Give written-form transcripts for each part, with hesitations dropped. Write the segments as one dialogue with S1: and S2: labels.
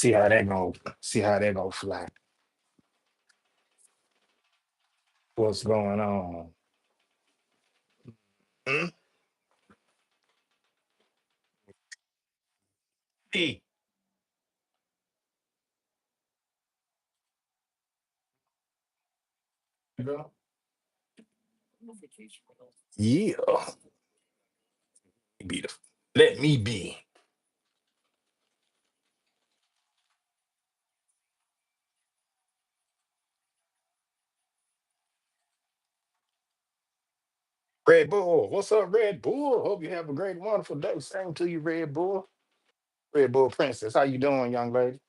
S1: See how that go. See how that go fly. What's going on? Hmm? Hey. Yeah. Be the, let me be. Red Bull. What's up, Red Bull? Hope you have a great, wonderful day. Same to you, Red Bull. Red Bull Princess. How you doing, young lady?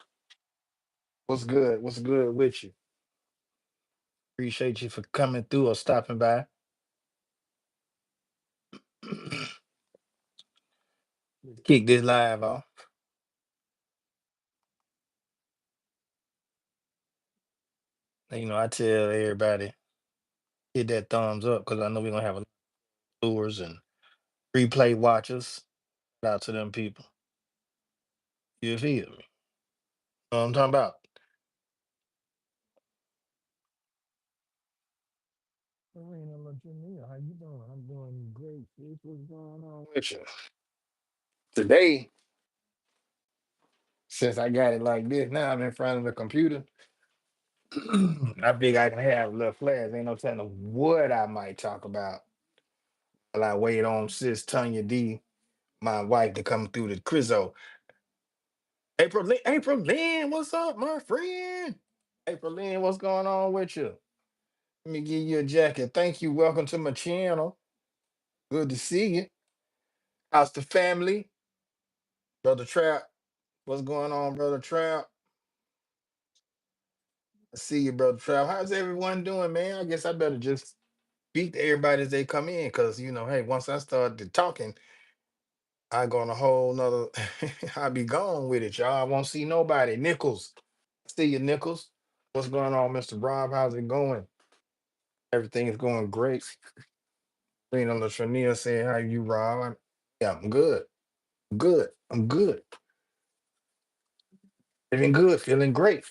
S1: What's good? What's good with you? Appreciate you for coming through or stopping by. Kick this live off. I tell everybody, hit that thumbs up because I know we're gonna have a lot of viewers and replay watchers. Shout out to them people. You feel me? Know what I'm talking about? Serena Virginia, how you doing? I'm doing great. Sis. What's going on with you? Today, since I got it like this, now I'm in front of the computer. I think I can have a little flash. Ain't no telling what I might talk about while I wait on sis Tanya D, my wife, to come through the Crizzo. April Lynn, what's up, my friend? April Lynn, what's going on with you? Let me give you a jacket. Thank you. Welcome to my channel. Good to see you. How's the family? Brother Trap, what's going on, Brother Trap? I see you, Brother Trap. How's everyone doing, man? I guess I better just speak to everybody as they come in because, hey, once I start to talking, I go on a whole nother, I'll be gone with it, y'all. I won't see nobody. Nichols, see you, Nichols. What's going on, Mr. Rob? How's it going? Everything is going great. Rena Latrania saying, how you, Rob? Yeah, I'm good. Good. I'm good. Feeling good. Feeling great.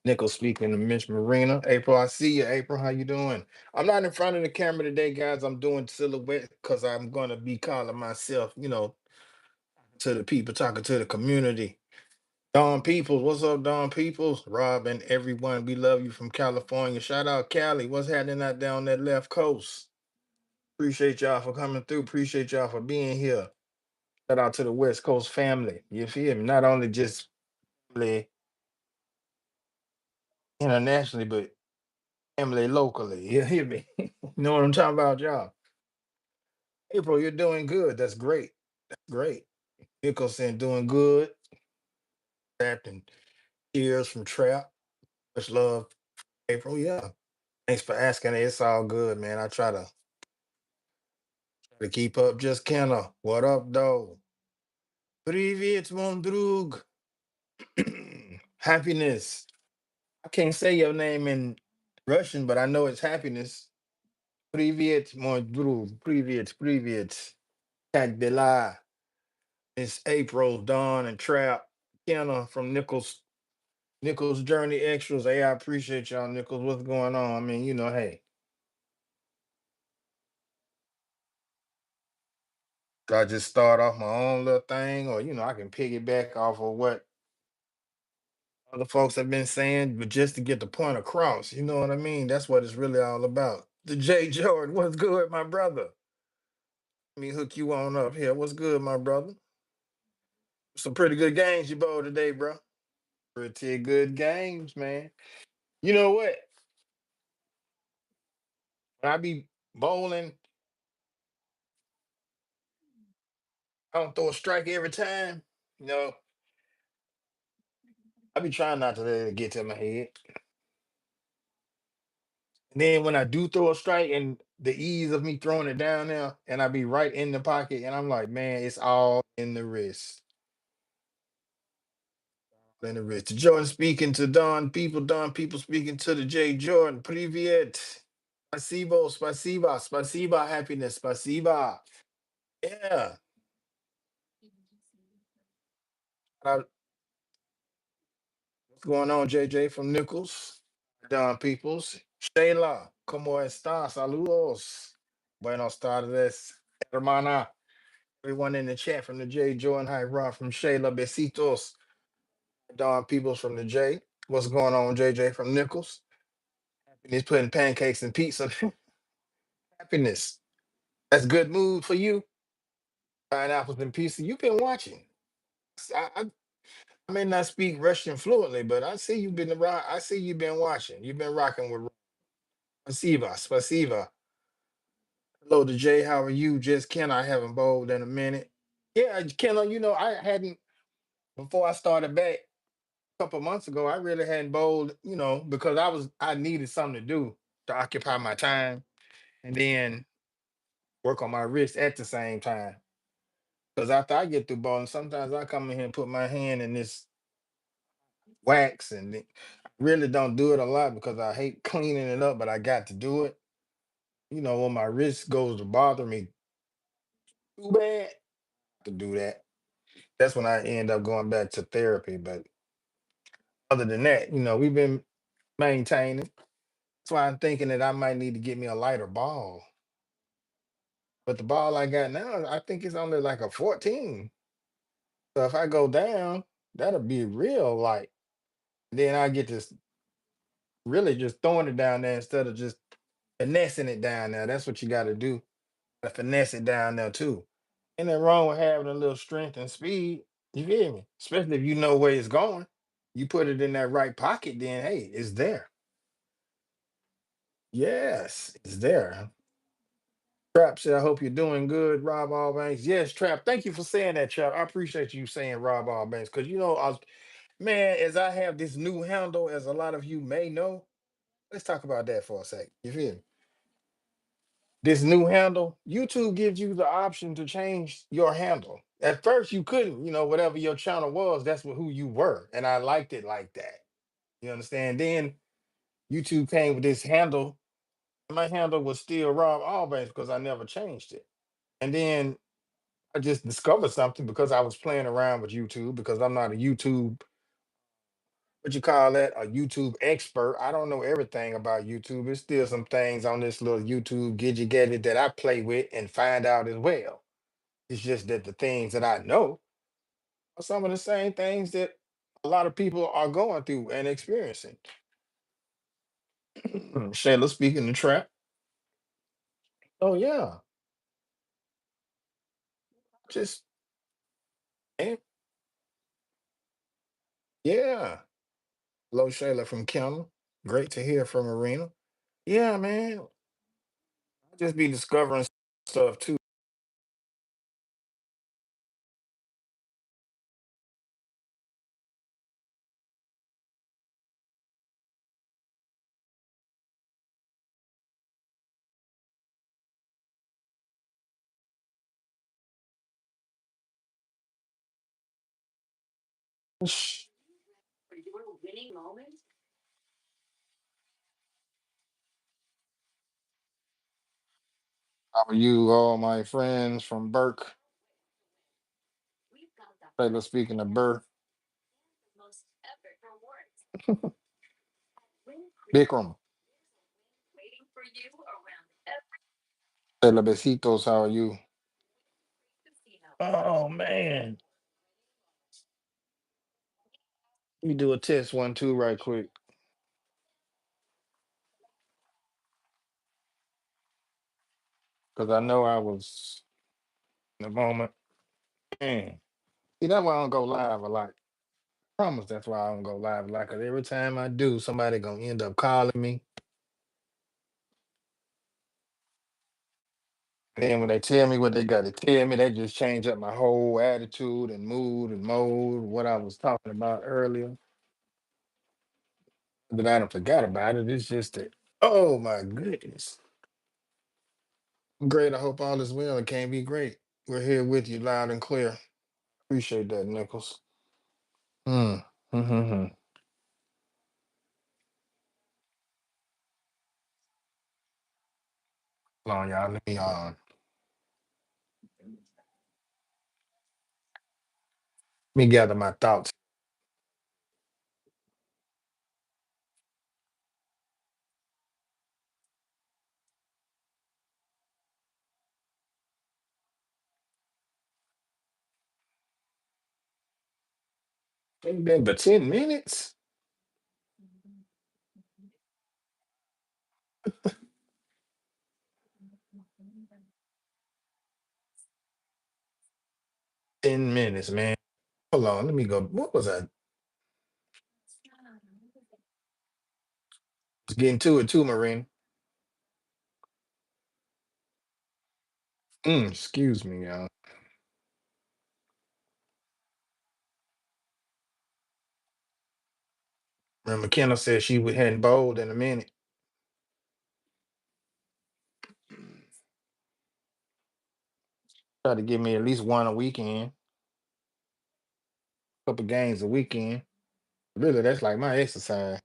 S1: Nichols speaking to Miss Marina. April, I see you. April, how you doing? I'm not in front of the camera today, guys. I'm doing silhouette because I'm going to be calling myself, to the people, talking to the community. Don Peoples, what's up, Don Peoples? Rob and everyone, we love you from California. Shout out Cali. What's happening out down that left coast? Appreciate y'all for coming through. Appreciate y'all for being here. Shout out to the West Coast family. You feel me? Not only just family internationally, but family locally. You hear me? You know what I'm talking about, y'all? April, you're doing good. That's great. Great. Nicholson doing good. Captain Cheers from Trap. Much love, April. Yeah. Thanks for asking. It's all good, man. I try to keep up. Just kinda. What up, though? Привет, mon drug. Happiness. I can't say your name in Russian, but I know it's happiness. Привет, мой друг. Привет, привет. Как дела? It's April, Dawn, and Trap. Kenna from Nichols Journey Extras. Hey, I appreciate y'all, Nichols. What's going on? I mean, hey, I just start off my own little thing, or I can piggyback off of what other folks have been saying, but just to get the point across. You know what I mean? That's what it's really all about. The J Jordan, what's good, my brother? Let me hook you on up here. What's good, my brother? Some pretty good games you bowled today, bro. Pretty good games, man. You know what? When I be bowling, I don't throw a strike every time. You know, I be trying not to let it get to my head. And then when I do throw a strike and the ease of me throwing it down there, and I be right in the pocket, and I'm like, man, it's all in the wrist. In the wrist. Jordan speaking to Don people speaking to the J Jordan. Привет. Spasibo, spasiba, spasiba, happiness, spasiba. Yeah. Uh, what's going on, JJ from Nichols? Don Peoples. Shayla, ¿cómo estás? Saludos. Buenos tardes, hermana. Everyone in the chat from the J, Joe and High Rock from Shayla, besitos. Don Peoples from the J. What's going on, JJ from Nichols? He's putting pancakes and pizza. Happiness. That's good mood for you. Pineapples and pizza. You've been watching. I may not speak Russian fluently, but I see you've been around. I see you've been watching. You've been rocking with Spasiba. Spasiba. Hello to Jay. How are you? Just Ken. I haven't bowled in a minute. Yeah, Ken, I hadn't before I started back a couple months ago. I really hadn't bowled, because I needed something to do to occupy my time and then work on my wrist at the same time. Because after I get through bowling, sometimes I come in here and put my hand in this wax I really don't do it a lot because I hate cleaning it up, but I got to do it. When my wrist goes to bother me too bad to do that. That's when I end up going back to therapy. But other than that, we've been maintaining. That's why I'm thinking that I might need to get me a lighter ball. But the ball I got now, I think it's only like a 14. So if I go down, that'll be real light. Then I get to really just throwing it down there instead of just finessing it down there. That's what you got to do. To finesse it down there too. Ain't nothing wrong with having a little strength and speed. You feel me? Especially if you know where it's going. You put it in that right pocket, then hey, it's there. Yes, it's there. Trap said, I hope you're doing good, Rob Allbanks. Yes, Trap. Thank you for saying that, Trap. I appreciate you saying Rob Allbanks. Because man, as I have this new handle, as a lot of you may know, let's talk about that for a second. You feel me? This new handle, YouTube gives you the option to change your handle. At first, you couldn't, whatever your channel was, that's who you were. And I liked it like that. You understand? Then YouTube came with this handle. My handle was still Rob Albanks because I never changed it. And then I just discovered something because I was playing around with YouTube because I'm not a YouTube, what you call that, a YouTube expert. I don't know everything about YouTube. There's still some things on this little YouTube gadget that I play with and find out as well. It's just that the things that I know are some of the same things that a lot of people are going through and experiencing. Shayla speaking the trap. Oh yeah, just eh, yeah. Hello, Shayla from Kendall. Great to hear from Arena. Yeah, man. I just be discovering stuff too. Shh. How are you, all my friends from Burke? Shayla speaking of Burke. Bikram. Shayla Besitos, how are you? Oh man. Let me do a test one, two, right quick. Because I know I was in the moment. Man. See, that's why I don't go live a lot. Promise that's why I don't go live a lot. Because every time I do, somebody gonna end up calling me. And then when they tell me what they got to tell me, they just change up my whole attitude and mood and mode, what I was talking about earlier. That I don't forgot about it. It's just that, oh my goodness. Great. I hope all is well. It can't be great. We're here with you loud and clear. Appreciate that, Nichols. Mm. Mm-hmm. Hold on, y'all. Let me Let me gather my thoughts. 'Ain't been but 10 minutes. 10 minutes, man. Hold on, let me go. What was I was getting to it too, Marine? Excuse me, y'all. Remember, McKenna said she hadn't bowled in a minute. Try to give me at least one a weekend, couple games a weekend. Really, that's like my exercise.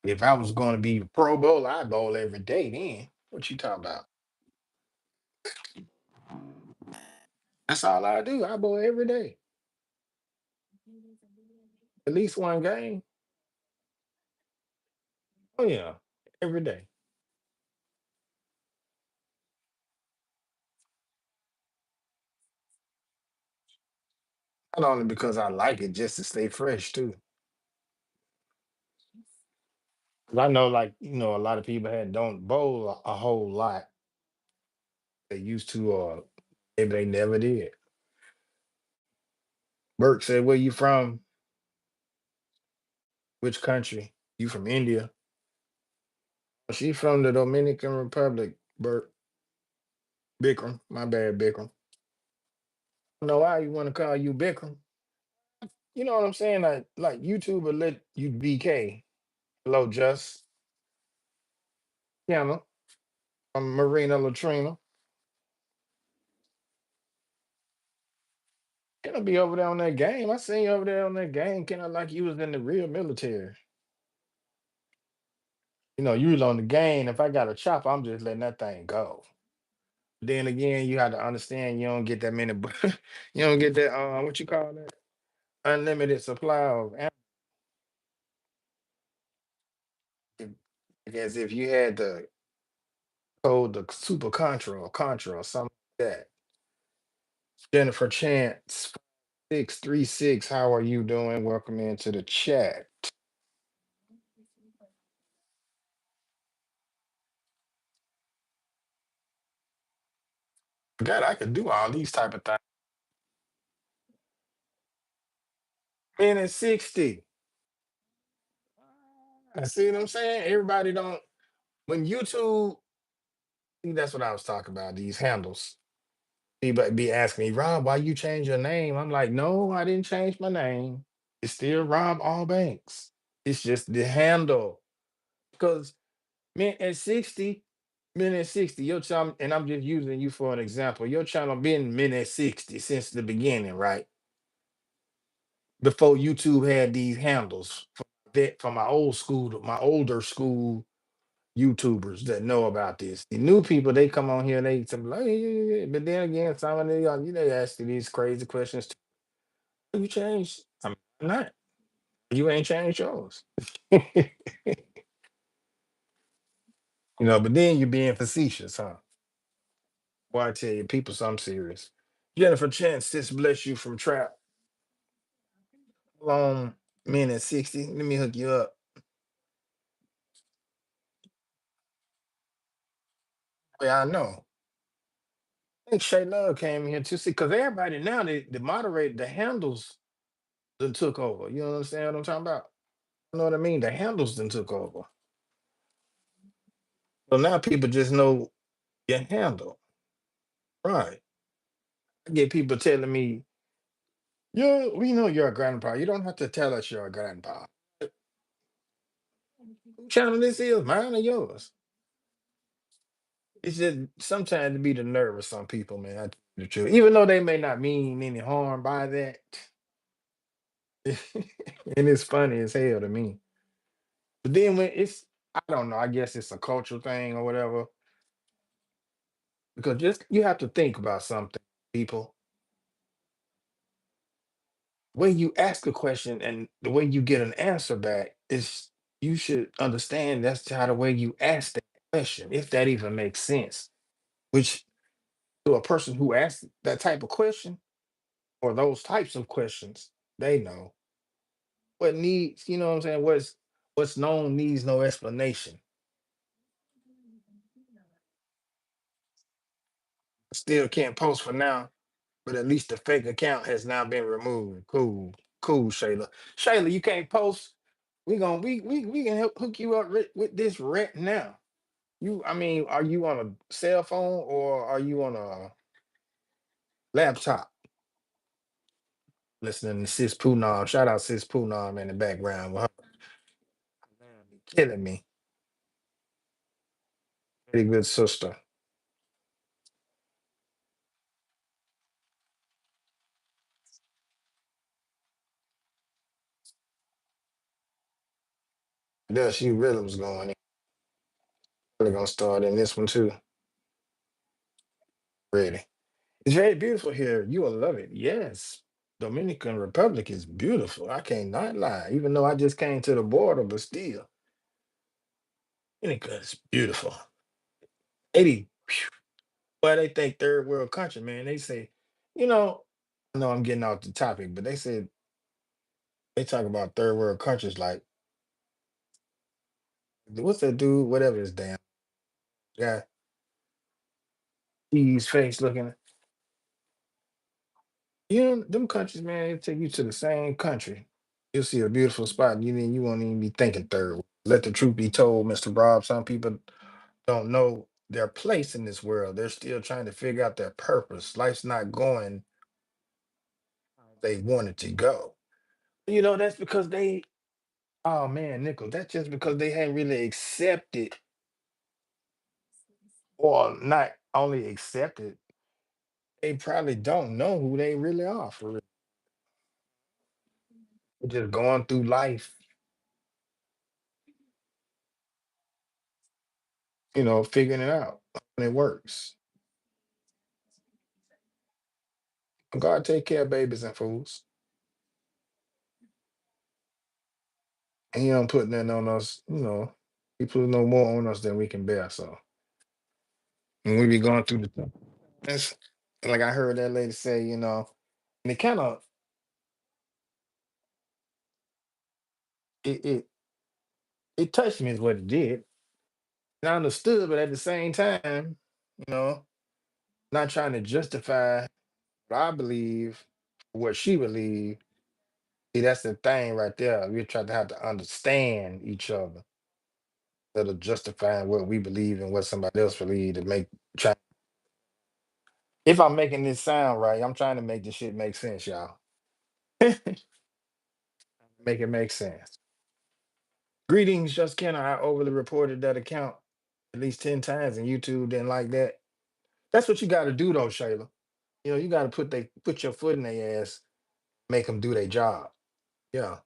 S1: If I was going to be a Pro Bowl, I'd bowl every day. Then what you talking about? That's all I do. I bowl every day, at least one game. Oh yeah, every day. Not only because I like it, just to stay fresh too. 'Cause I know, like a lot of people had don't bowl a whole lot. They used to, or maybe they never did. Burke said, "Where you from? Which country? You from India?" She from the Dominican Republic. Burke, Bikram. My bad, Bikram. I don't know why you want to call you Bikram. You know what I'm saying? Like YouTube will let you BK. Hello, Just. Piano. I'm Marina Latrina. Can I be over there on that game? I seen you over there on that game. Can I like you was in the real military? You was on the game. If I got a chop, I'm just letting that thing go. Then again, you have to understand you don't get that many. You don't get that. What you call that? Unlimited supply of ammo. If- As if you had the code, the Super Contra or something like that. Jennifer Chance 636. How are you doing? Welcome into the chat. God, I could do all these type of things. Minute 60. I see what I'm saying. Everybody don't. When YouTube, see, that's what I was talking about. These handles. People be asking me, Rob, why you change your name? I'm like, no, I didn't change my name. It's still Rob Allbanks. It's just the handle. Because man, at 60, men at 60, your channel, and I'm just using you for an example. Your channel been men at 60 since the beginning, right? Before YouTube had these handles for my old school, my older school YouTubers that know about this. The new people, they come on here, they some like, "Yeah, yeah, yeah, yeah." But then again, some of them, they ask you these crazy questions. You changed. I'm not. You ain't changed yours. But then you're being facetious, huh? Boy, I tell you, people, something serious. Jennifer Chance, this bless you from trap. Long minute 60. Let me hook you up. Yeah, I know. I think Shay Love came here too. See, because everybody now, the moderator, the handles done took over. You understand what I'm talking about? You know what I mean? The handles done took over. So now people just know your handle. Right. I get people telling me, we know you're a grandpa. You don't have to tell us you're a grandpa. Who channel this is, mine or yours? It's just sometimes to be the nerve of some people, man. I tell you the truth. Even though they may not mean any harm by that. And it's funny as hell to me. But then when it's, I don't know, I guess it's a cultural thing or whatever. Because just you have to think about something, people. When you ask a question and the way you get an answer back is, you should understand that's how the way you ask that question, if that even makes sense. Which, to a person who asks that type of question or those types of questions, they know what needs, you know what I'm saying? What's known needs no explanation. Still can't post for now, but at least the fake account has now been removed. Cool, cool, Shayla. Shayla, you can't post. We can help hook you up with this rent now. I mean, are you on a cell phone or are you on a laptop listening to Sis Poonam? Shout out Sis Poonam in the background. With her killing me. Pretty good sister. Yeah, she really was going in. Really gonna start in this one too. Ready. It's very beautiful here. You will love it. Yes. Dominican Republic is beautiful. I can't not lie. Even though I just came to the border, but still, Dominica is beautiful. 80. Well, they think third world country, man. They say, you know, I know I'm getting off the topic, but they said they talk about third world countries like, what's that dude? Whatever his damn guy, he's face looking. You know, them countries, man, they take you to the same country. You'll see a beautiful spot, and you won't even be thinking third world. Let the truth be told, Mr. Rob. Some people don't know their place in this world. They're still trying to figure out their purpose. Life's not going how they want it to go. You know, that's because they, oh man, Nickel, that's just because they hadn't really accepted, or not only accepted, they probably don't know who they really are for real. They're just going through life, figuring it out. And it works. God take care of babies and fools. And he don't put nothing on us, he put no more on us than we can bear. So when we be going through the things, like I heard that lady say, and it kind of it it touched me is what it did. And I understood, but at the same time, you know, not trying to justify what I believe, what she believed. See, that's the thing right there. We try to have to understand each other instead of justifying what we believe and what somebody else believe to make try. If I'm making this sound right, I'm trying to make this shit make sense, y'all. Make it make sense. Greetings, just Ken. I overly reported that account at least 10 times and YouTube didn't like that. That's what you gotta do though, Shayla. You gotta put your foot in their ass, make them do their job. Yeah.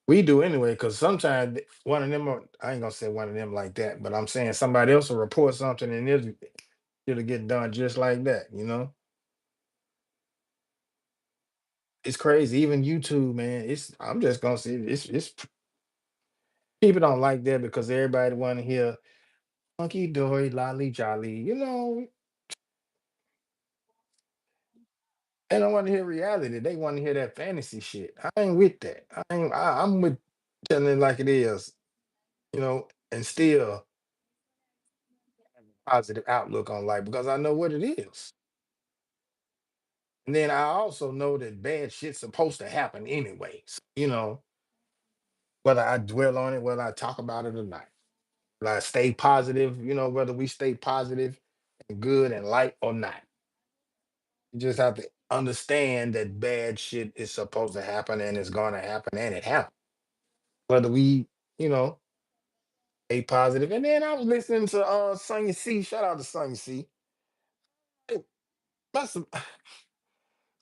S1: We do anyway, because sometimes one of them, I ain't gonna say one of them like that, but I'm saying somebody else will report something and it'll get done just like that. It's crazy. Even YouTube, man. I'm just gonna say it's people don't like that because everybody wanna hear hunky dory, lolly jolly, they don't want to hear reality. They want to hear that fantasy shit. I ain't with that. I'm with telling it like it is, and still positive outlook on life because I know what it is. And then I also know that bad shit's supposed to happen anyways. Whether I dwell on it, whether I talk about it or not. Whether I stay positive, whether we stay positive and good and light or not. You just have to understand that bad shit is supposed to happen and it's gonna happen and it happens. Whether we, you know, stay positive. And then I was listening to Sonya C. Shout out to Sonya C. Hey, That's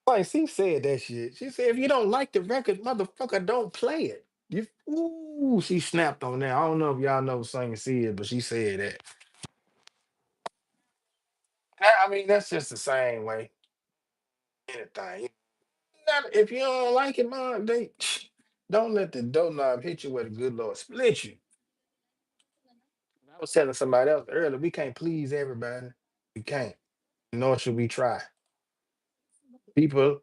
S1: Sonya C said that shit. She said, if you don't like the record, motherfucker, don't play it. You, ooh, she snapped on that. I don't know if y'all know Singing Sid, but she said that. I mean, that's just the same way. Anything. If you don't like it, man, they don't let the doorknob hit you where the good Lord split you. I was telling somebody else earlier, we can't please everybody. We can't. Nor should we try. People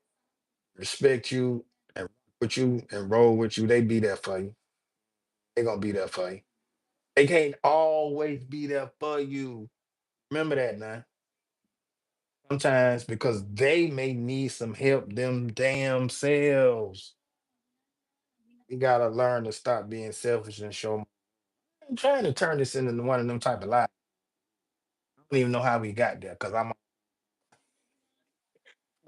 S1: respect you and rock with you and roll with you. They be there for you. They gonna be there for you. They can't always be there for you. Remember that now. Sometimes because they may need some help them damn selves. You gotta learn to stop being selfish and show 'em. I'm trying to turn this into one of them type of lives. I don't even know how we got there because I'm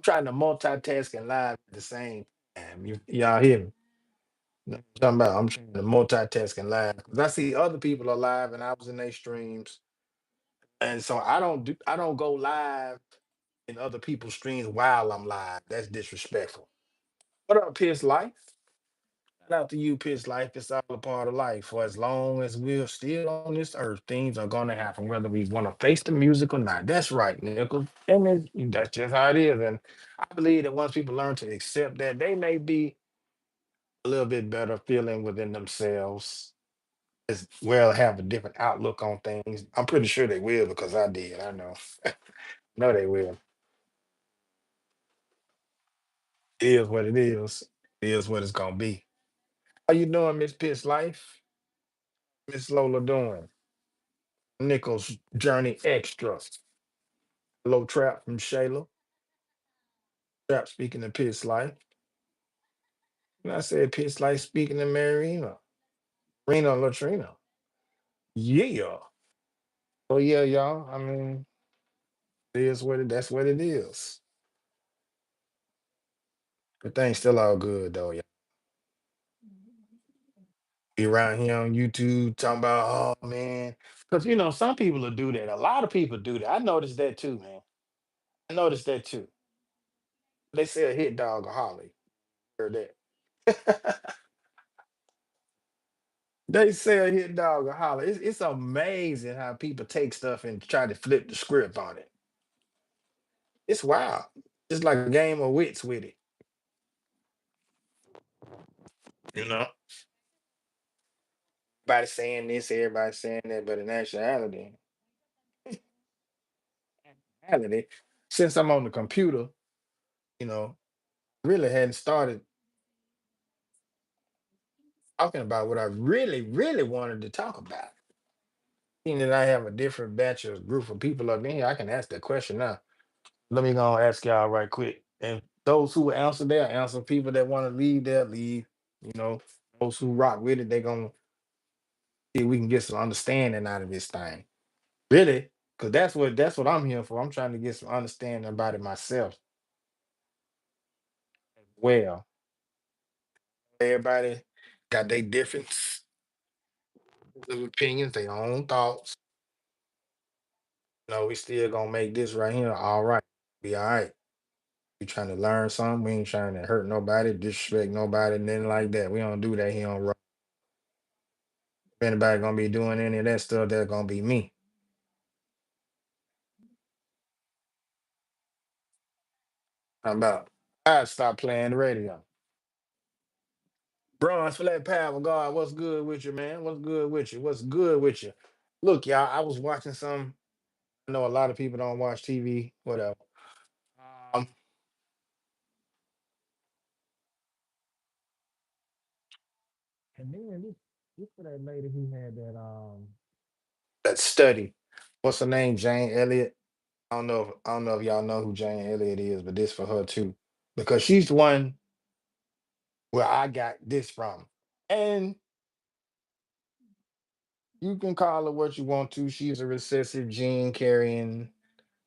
S1: trying to multitask and live at the same time. Y'all hear me? Know what I'm talking about. I'm trying to multitask and live because I see other people are live and I was in their streams, and so I don't go live in other people's streams while I'm live. That's disrespectful. What up, Piss Life? Shout out to you, Piss Life. It's all a part of life. For as long as we're still on this earth, things are gonna happen, whether we want to face the music or not. That's right, Nickel. And that's just how it is. And I believe that once people learn to accept that, they may be a little bit better feeling within themselves, as well have a different outlook on things. I'm pretty sure they will because I did. I know. No, they will. It is what it is. It is what it's gonna be. How you doing, Miss Piss Life? Miss Lola doing? Nichols Journey Extra. Hello, Trap from Shayla. Trap speaking to Piss Life. And I said Piss Life speaking to Marina. Rena Latrina. Yeah. Oh yeah, y'all. I mean, it is what that's what it is. The thing's still all good though, y'all. Be around here on YouTube talking about, oh man. Because some people will do that. A lot of people do that. I noticed that too, man. I noticed that too. They say a hit dog a holly. Heard that. They say a hit dog a holler. It's amazing how people take stuff and try to flip the script on it. It's wild. It's like a game of wits with it. You know, everybody saying this, everybody saying that, but in actuality, since I'm on the computer, you know, really hadn't started talking about what I really, really wanted to talk about. Seeing that I have a different batch of group of people up in here, I can ask that question now. Let me go and ask y'all right quick. And those who answer, they'll answer. People that want to leave, they'll leave. You know, those who rock with it, they're gonna see if we can get some understanding out of this thing. Really? Because that's what I'm here for. I'm trying to get some understanding about it myself. Well, everybody got their different of opinions, their own thoughts. No, we still gonna make this right here all right. Be all right. We trying to learn something. We ain't trying to hurt nobody, disrespect nobody, nothing like that. We don't do that here on Rock. If anybody gonna be doing any of that stuff, that's gonna be me. How about I stop playing the radio? Bronze Flat Power God, what's good with you, man? What's good with you? What's good with you? Look, y'all, I was watching some. I know a lot of people don't watch TV, whatever. Um, and then this for that lady who had that study. What's her name? Jane Elliott. I don't know if y'all know who Jane Elliott is, but this for her too. Because she's the one where I got this from. And you can call her what you want to. She's a recessive gene carrying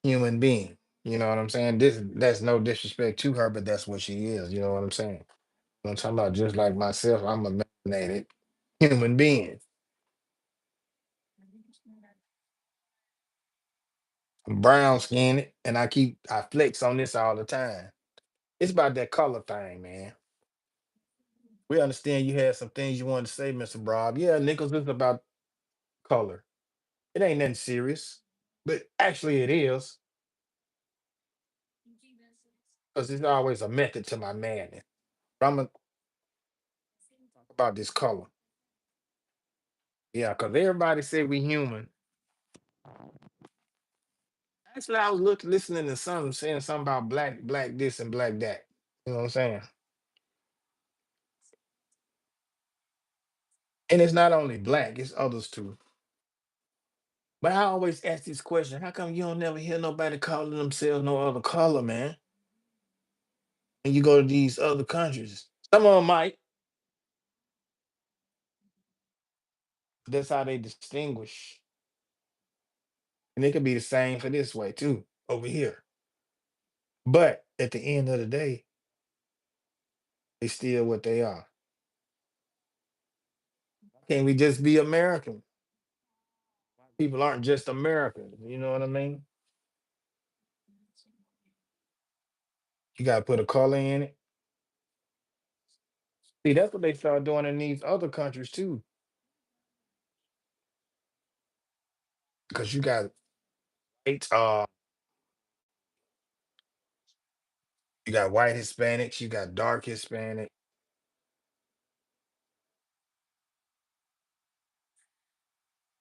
S1: human being. You know what I'm saying? That's no disrespect to her, but that's what she is. You know what I'm saying? I'm talking about just like myself, I'm a melanated human being. I'm brown skinned and I flex on this all the time. It's about that color thing, man. We understand you had some things you wanted to say, Mr. Rob. Yeah, Nichols is about color. It ain't nothing serious, but actually it is, because there's always a method to my madness. But I'm gonna talk about this color. Yeah, because everybody say we human. Actually, I was listening to something saying something about black this and black that. You know what I'm saying? And it's not only black, it's others too. But I always ask this question: how come you don't never hear nobody calling themselves no other color, man? And you go to these other countries. Some of them might, but that's how they distinguish. And it could be the same for this way too, over here. But at the end of the day, they still what they are. Can we just be American? People aren't just Americans. You know what I mean? You gotta put a color in it. See, that's what they start doing in these other countries too. Because you got eight, you got white Hispanics, you got dark Hispanic,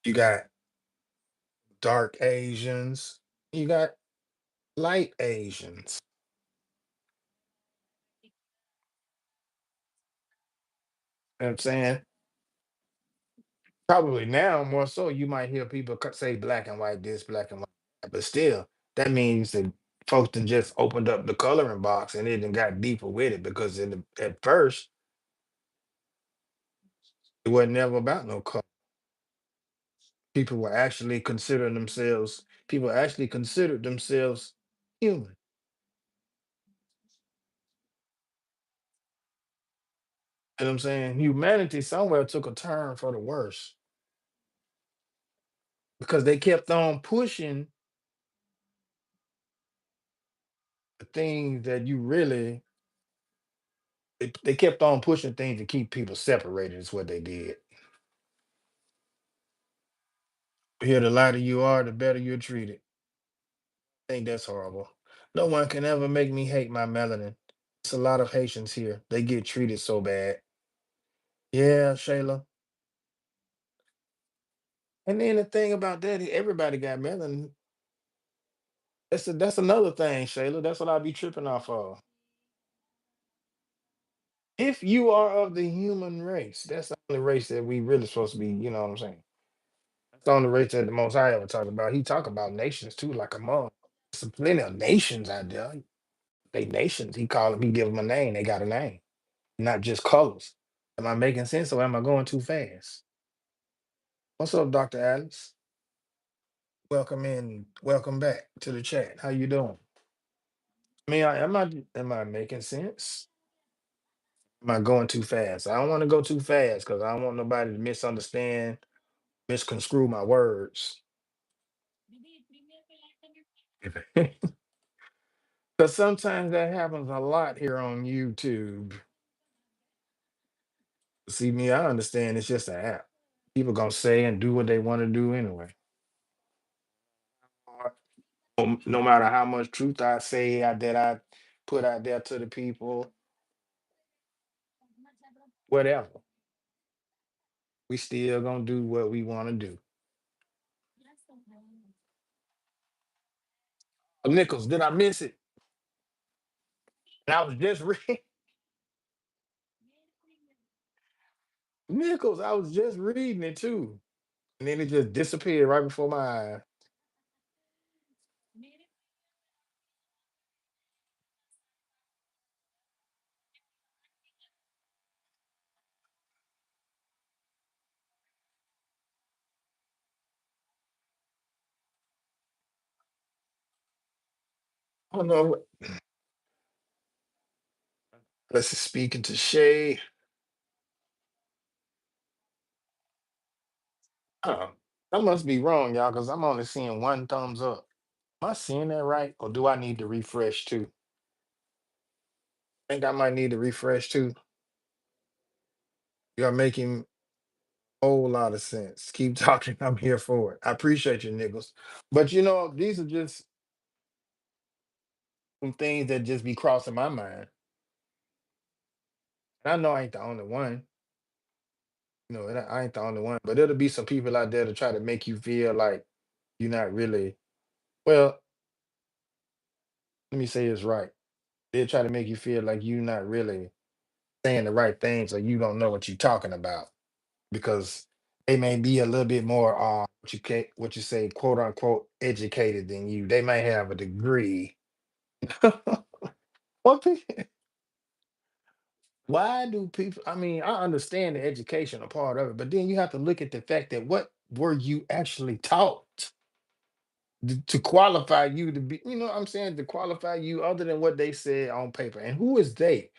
S1: you got dark Asians, you got light Asians. You know what I'm saying? Probably now more so, you might hear people say black and white this, black and white that, but still, that means that folks done just opened up the coloring box and it done got deeper with it because at first it wasn't never about no color. People actually considered themselves human. You know what I'm saying? Humanity somewhere took a turn for the worse because they kept on pushing the things that you really they kept on pushing things to keep people separated is what they did. Here, the lighter you are, the better you're treated. I think that's horrible. No one can ever make me hate my melanin. It's a lot of Haitians here. They get treated so bad. Yeah, Shayla. And then the thing about that, everybody got melanin. That's another thing, Shayla. That's what I be tripping off of. If you are of the human race, that's the only race that we really supposed to be. You know what I'm saying? That's the only race that the most I ever talk about. He talk about nations too, like a mom. There's plenty of nations out there. They nations. He call them. He give them a name. They got a name, not just colors. Am I making sense or am I going too fast? What's up, Dr. Alex? Welcome in. Welcome back to the chat. How you doing? Am I making sense? Am I going too fast? I don't want to go too fast because I don't want nobody to misunderstand, misconstrue my words. Because sometimes that happens a lot here on YouTube. See me, I understand it's just an app. People gonna say and do what they want to do anyway. No matter how much truth I say that I put out there to the people, whatever, we still gonna do what we want to do. Nichols, did I miss it? And I was just reading Nichols. I was just reading it too, and then it just disappeared right before my eyes. I don't know. Let's see, speaking to Shay. Oh, I must be wrong, y'all, because I'm only seeing one thumbs up. Am I seeing that right, or do I need to refresh too? Think I might need to refresh too. You're making a whole lot of sense. Keep talking. I'm here for it. I appreciate you, Nichols. But these are just some things that just be crossing my mind. And I know I ain't the only one. And I ain't the only one. But there'll be some people out there to try to make you feel like you're not really. Well, let me say this right. They'll try to make you feel like you're not really saying the right things or you don't know what you're talking about because they may be a little bit more what you say quote unquote educated than you. They may have a degree. What people, why do people I mean, I understand the educational part of it, but then you have to look at the fact that what were you actually taught to qualify you to be, what I'm saying, to qualify you other than what they said on paper. And who is they?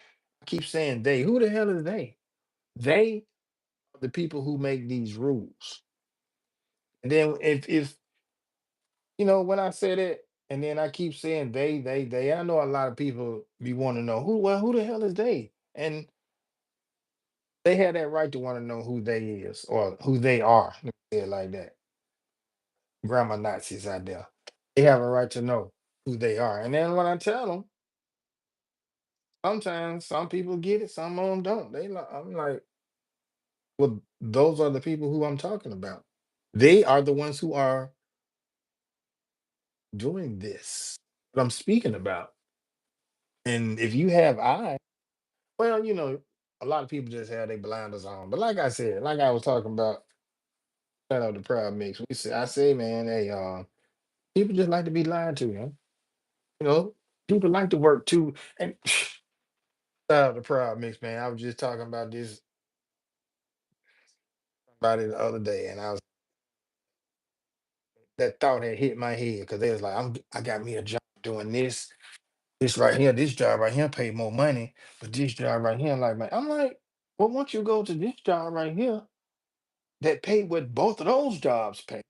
S1: I keep saying they. Who the hell is they? They are the people who make these rules. And then if when I say that, and then I keep saying they, I know a lot of people be wanting to know who the hell is they? And they have that right to want to know who they is or who they are. Let me say it like that. Grandma Nazis out there. They have a right to know who they are. And then when I tell them, sometimes some people get it, some of them don't. I'm like, well, those are the people who I'm talking about. They are the ones who are doing this. What I'm speaking about. And if you have eyes, well, a lot of people just have their blinders on. But like I said, like I was talking about, shout out to Proud Mix. I say, man, hey, people just like to be lied to, man. You know, people like to work too. And shout out to Proud Mix, man. I was just talking about this about it the other day, and that thought had hit my head because they was like, I got me a job doing this right here, this job right here pay more money, but this job right here, like, man, I'm like, well, once you go to this job right here that pay what both of those jobs pay,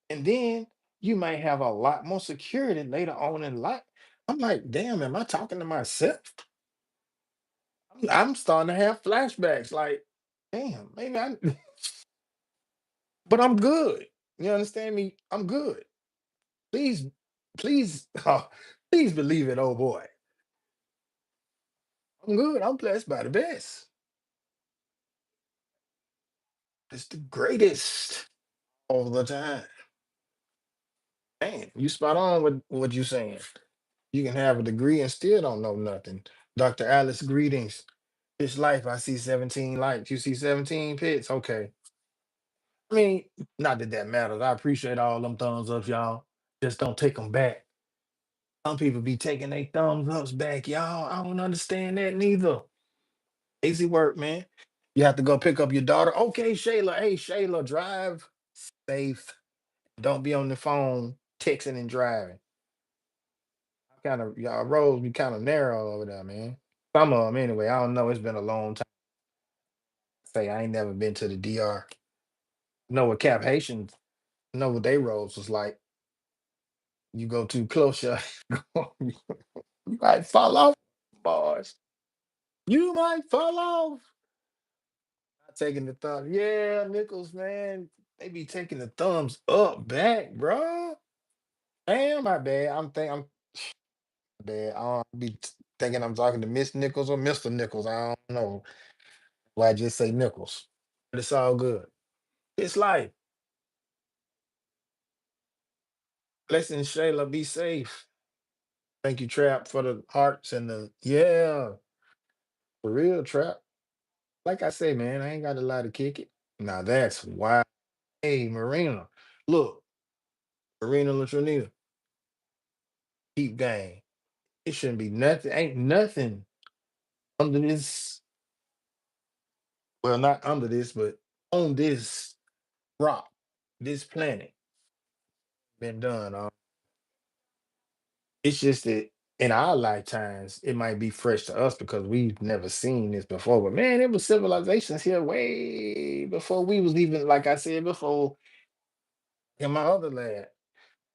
S1: and then you might have a lot more security later on in life. I'm like, damn, am I talking to myself? I'm starting to have flashbacks, like, damn, maybe I, but I'm good. You understand me? I'm good. Please, please, please believe it, oh boy. I'm good. I'm blessed by the best. It's the greatest all the time. Man, you spot on with what you saying. You can have a degree and still don't know nothing. Dr. Alice, greetings. This life, I see 17 likes. You see 17 pits? Okay. I mean, not that that matters. I appreciate all them thumbs ups, y'all. Just don't take them back. Some people be taking their thumbs ups back, y'all. I don't understand that neither. Easy work, man. You have to go pick up your daughter. Okay, Shayla. Hey, Shayla, drive safe. Don't be on the phone texting and driving. Kind of y'all roads be kind of narrow over there, man. Some of them anyway. I don't know. It's been a long time. Say I ain't never been to the DR. Know what Cap Haitians know what they roads was like. You go too close, you might fall off, boys. You might fall off. Not taking the thumb. Yeah, Nichols, man. They be taking the thumbs up back, bro. Damn, my bad. I'm bad. I don't be thinking I'm talking to Miss Nichols or Mr. Nichols. I don't know why I just say Nichols. But it's all good. It's life. Blessings, Shayla. Be safe. Thank you, Trap, for the hearts and the yeah, for real, Trap. Like I say, man, I ain't got a lot to kick it. Now that's why. Hey, Marina. Look, Marina Latronita, keep game. It shouldn't be nothing. Ain't nothing under this. Well, not under this, but on this rock, this planet, been done. It's just that in our lifetimes, it might be fresh to us because we've never seen this before. But man, it was civilizations here way before we was even, like I said before, in my other life.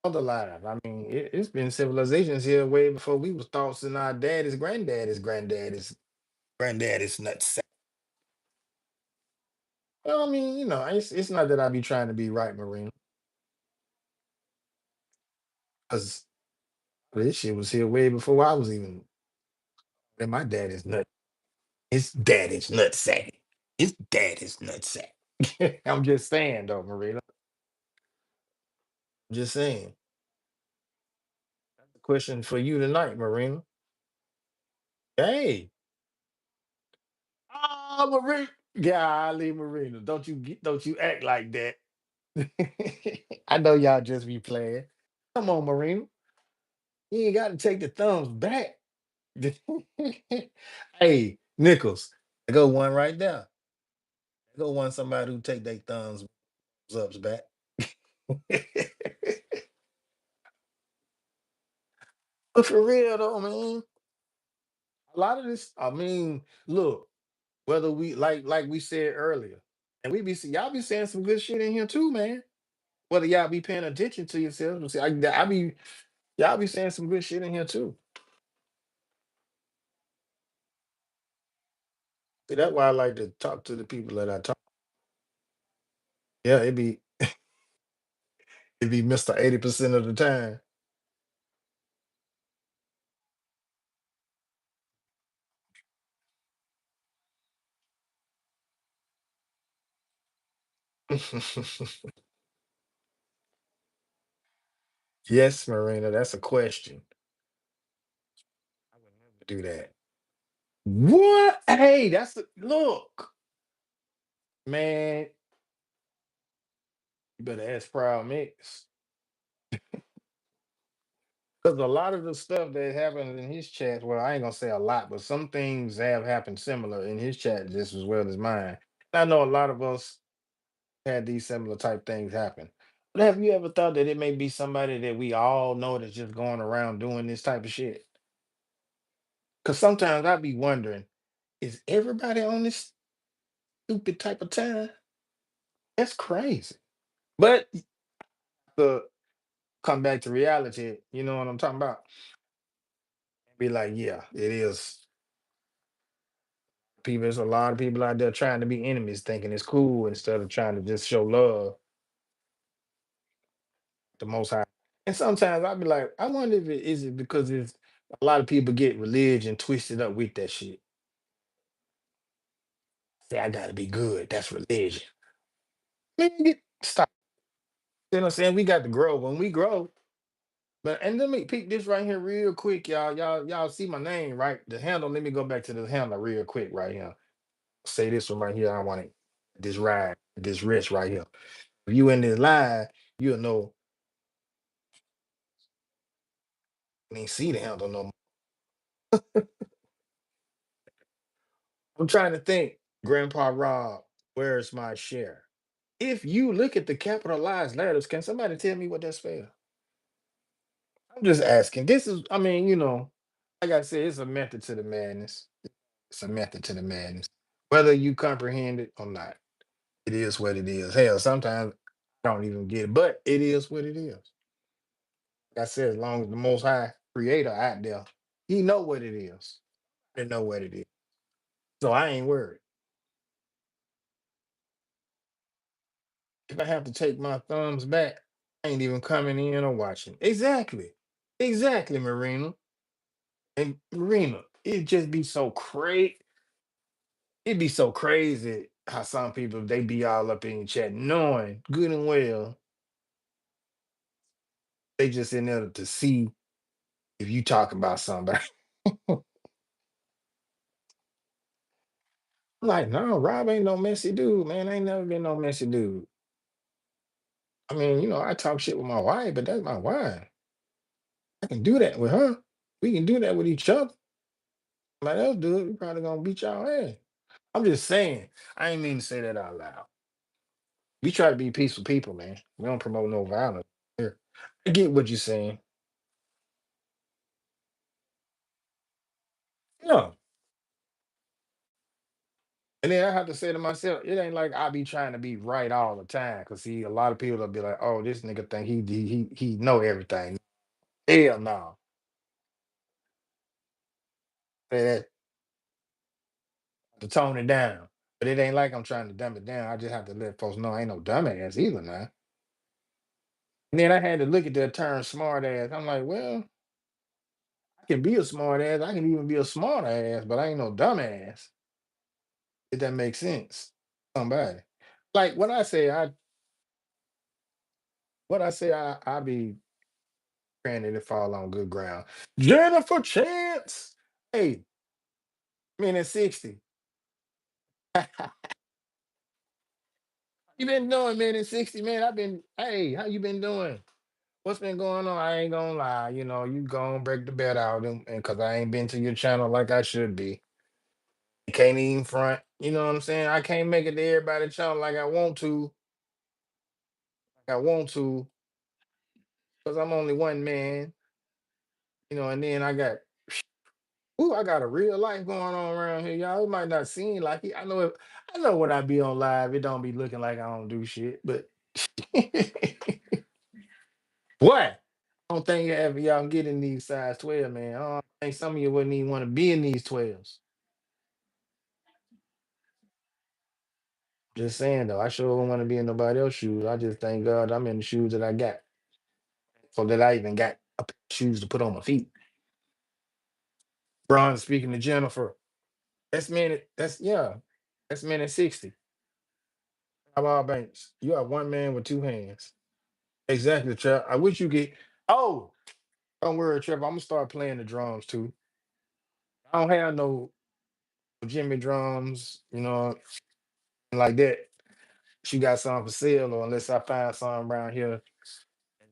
S1: I mean, it's been civilizations here way before we was thoughts in our daddy's granddaddy's granddaddy's granddaddy's nuts. Well, I mean, it's not that I be trying to be right, Marina, because this shit was here way before I was even. And my dad is nut. His dad is nutsack. His dad is nutsack. I'm just saying, though, Marina. Just saying. Question for you tonight, Marina. Hey, Marina. Golly, Marina. Don't you act like that. I know y'all just be playing. Come on, Marina. You ain't got to take the thumbs back. Hey, Nichols, I go one right there. I go one somebody who take their thumbs ups back. But for real though, man, a lot of this, I mean, look, whether we like we said earlier, and y'all be saying some good shit in here too, man. Whether y'all be paying attention to yourselves, see, I be y'all be saying some good shit in here too. See, that's why I like to talk to the people that I talk. Yeah, it be Mr. 80% of the time. Yes, Marina, that's a question. I would never do that. What? Hey, look, man. You better ask Proud Mix. Because a lot of the stuff that happens in his chat, well, I ain't gonna say a lot, but some things have happened similar in his chat just as well as mine. I know a lot of us had these similar type things happen. But have you ever thought that it may be somebody that we all know that's just going around doing this type of shit? Because sometimes I be wondering, is everybody on this stupid type of time? That's crazy. But to come back to reality, you know what I'm talking about? Be like, yeah, it is. People, there's a lot of people out there trying to be enemies, thinking it's cool instead of trying to just show love the most high. And sometimes I'll be like, I wonder if it is it because it's a lot of people get religion twisted up with that shit. Say I gotta be good. That's religion. Man, stop. You know what I'm saying? We got to grow. When we grow, but and let me peek this right here real quick, y'all. Y'all see my name, right? The handle. Let me go back to the handle real quick right here. Say this one right here. I want it. This ride, this rest right here. If you in this live, you'll know. I ain't see the handle no more. I'm trying to think, Grandpa Rob, where's my share? If you look at the capitalized letters, can somebody tell me what that spells? I'm just asking. This is, I mean, like I said, it's a method to the madness. It's a method to the madness. Whether you comprehend it or not, it is what it is. Hell, sometimes I don't even get it, but it is what it is. Like I said, as long as the most high creator out there, he know what it is. They know what it is. So I ain't worried. If I have to take my thumbs back, I ain't even coming in or watching. Exactly. Exactly, Marina. And Marina, it just be so crazy. It'd be so crazy how some people they be all up in your chat, knowing good and well they just in there to see if you talk about somebody. I'm like, no, Rob ain't no messy dude, man. I ain't never been no messy dude. I mean, I talk shit with my wife, but that's my wife. I can do that with her. We can do that with each other. Like else do it, we probably gonna beat y'all ass. I'm just saying. I ain't mean to say that out loud. We try to be peaceful people, man. We don't promote no violence here. I get what you're saying. No. And then I have to say to myself, it ain't like I be trying to be right all the time. Cause see, a lot of people will be like, "Oh, this nigga think he know everything." Hell no. Say that to tone it down. But it ain't like I'm trying to dumb it down. I just have to let folks know I ain't no dumbass either now. And then I had to look at that term smart ass. I'm like, well, I can be a smart ass. I can even be a smart ass, but I ain't no dumbass. If that makes sense. Somebody. Like when I say I be praying that it fall on good ground. Jennifer Chance. Hey, minute 60. You been doing minute 60, man? Hey, how you been doing? What's been going on? I ain't gonna lie, you gonna break the bed out and cause I ain't been to your channel like I should be. Can't even front, you know what I'm saying? I can't make it to everybody's channel like I want to, cause I'm only one man, and then I got a real life going on around here, y'all. It might not seem like it. I know when I be on live, it don't be looking like I don't do shit, but what? I don't think ever y'all can get in these size 12, man. I don't think some of you wouldn't even want to be in these 12s. Just saying though, I sure don't want to be in nobody else's shoes. I just thank God I'm in the shoes that I got, so that I even got a pair of shoes to put on my feet. Bron speaking to Jennifer. That's minute 60. How about Allbanks? You are one man with two hands. Exactly, Trap. I wish you get. Oh, don't worry, Trap. I'm gonna start playing the drums too. I don't have no Jimmy drums, like that. She got some for sale, or unless I find some around here,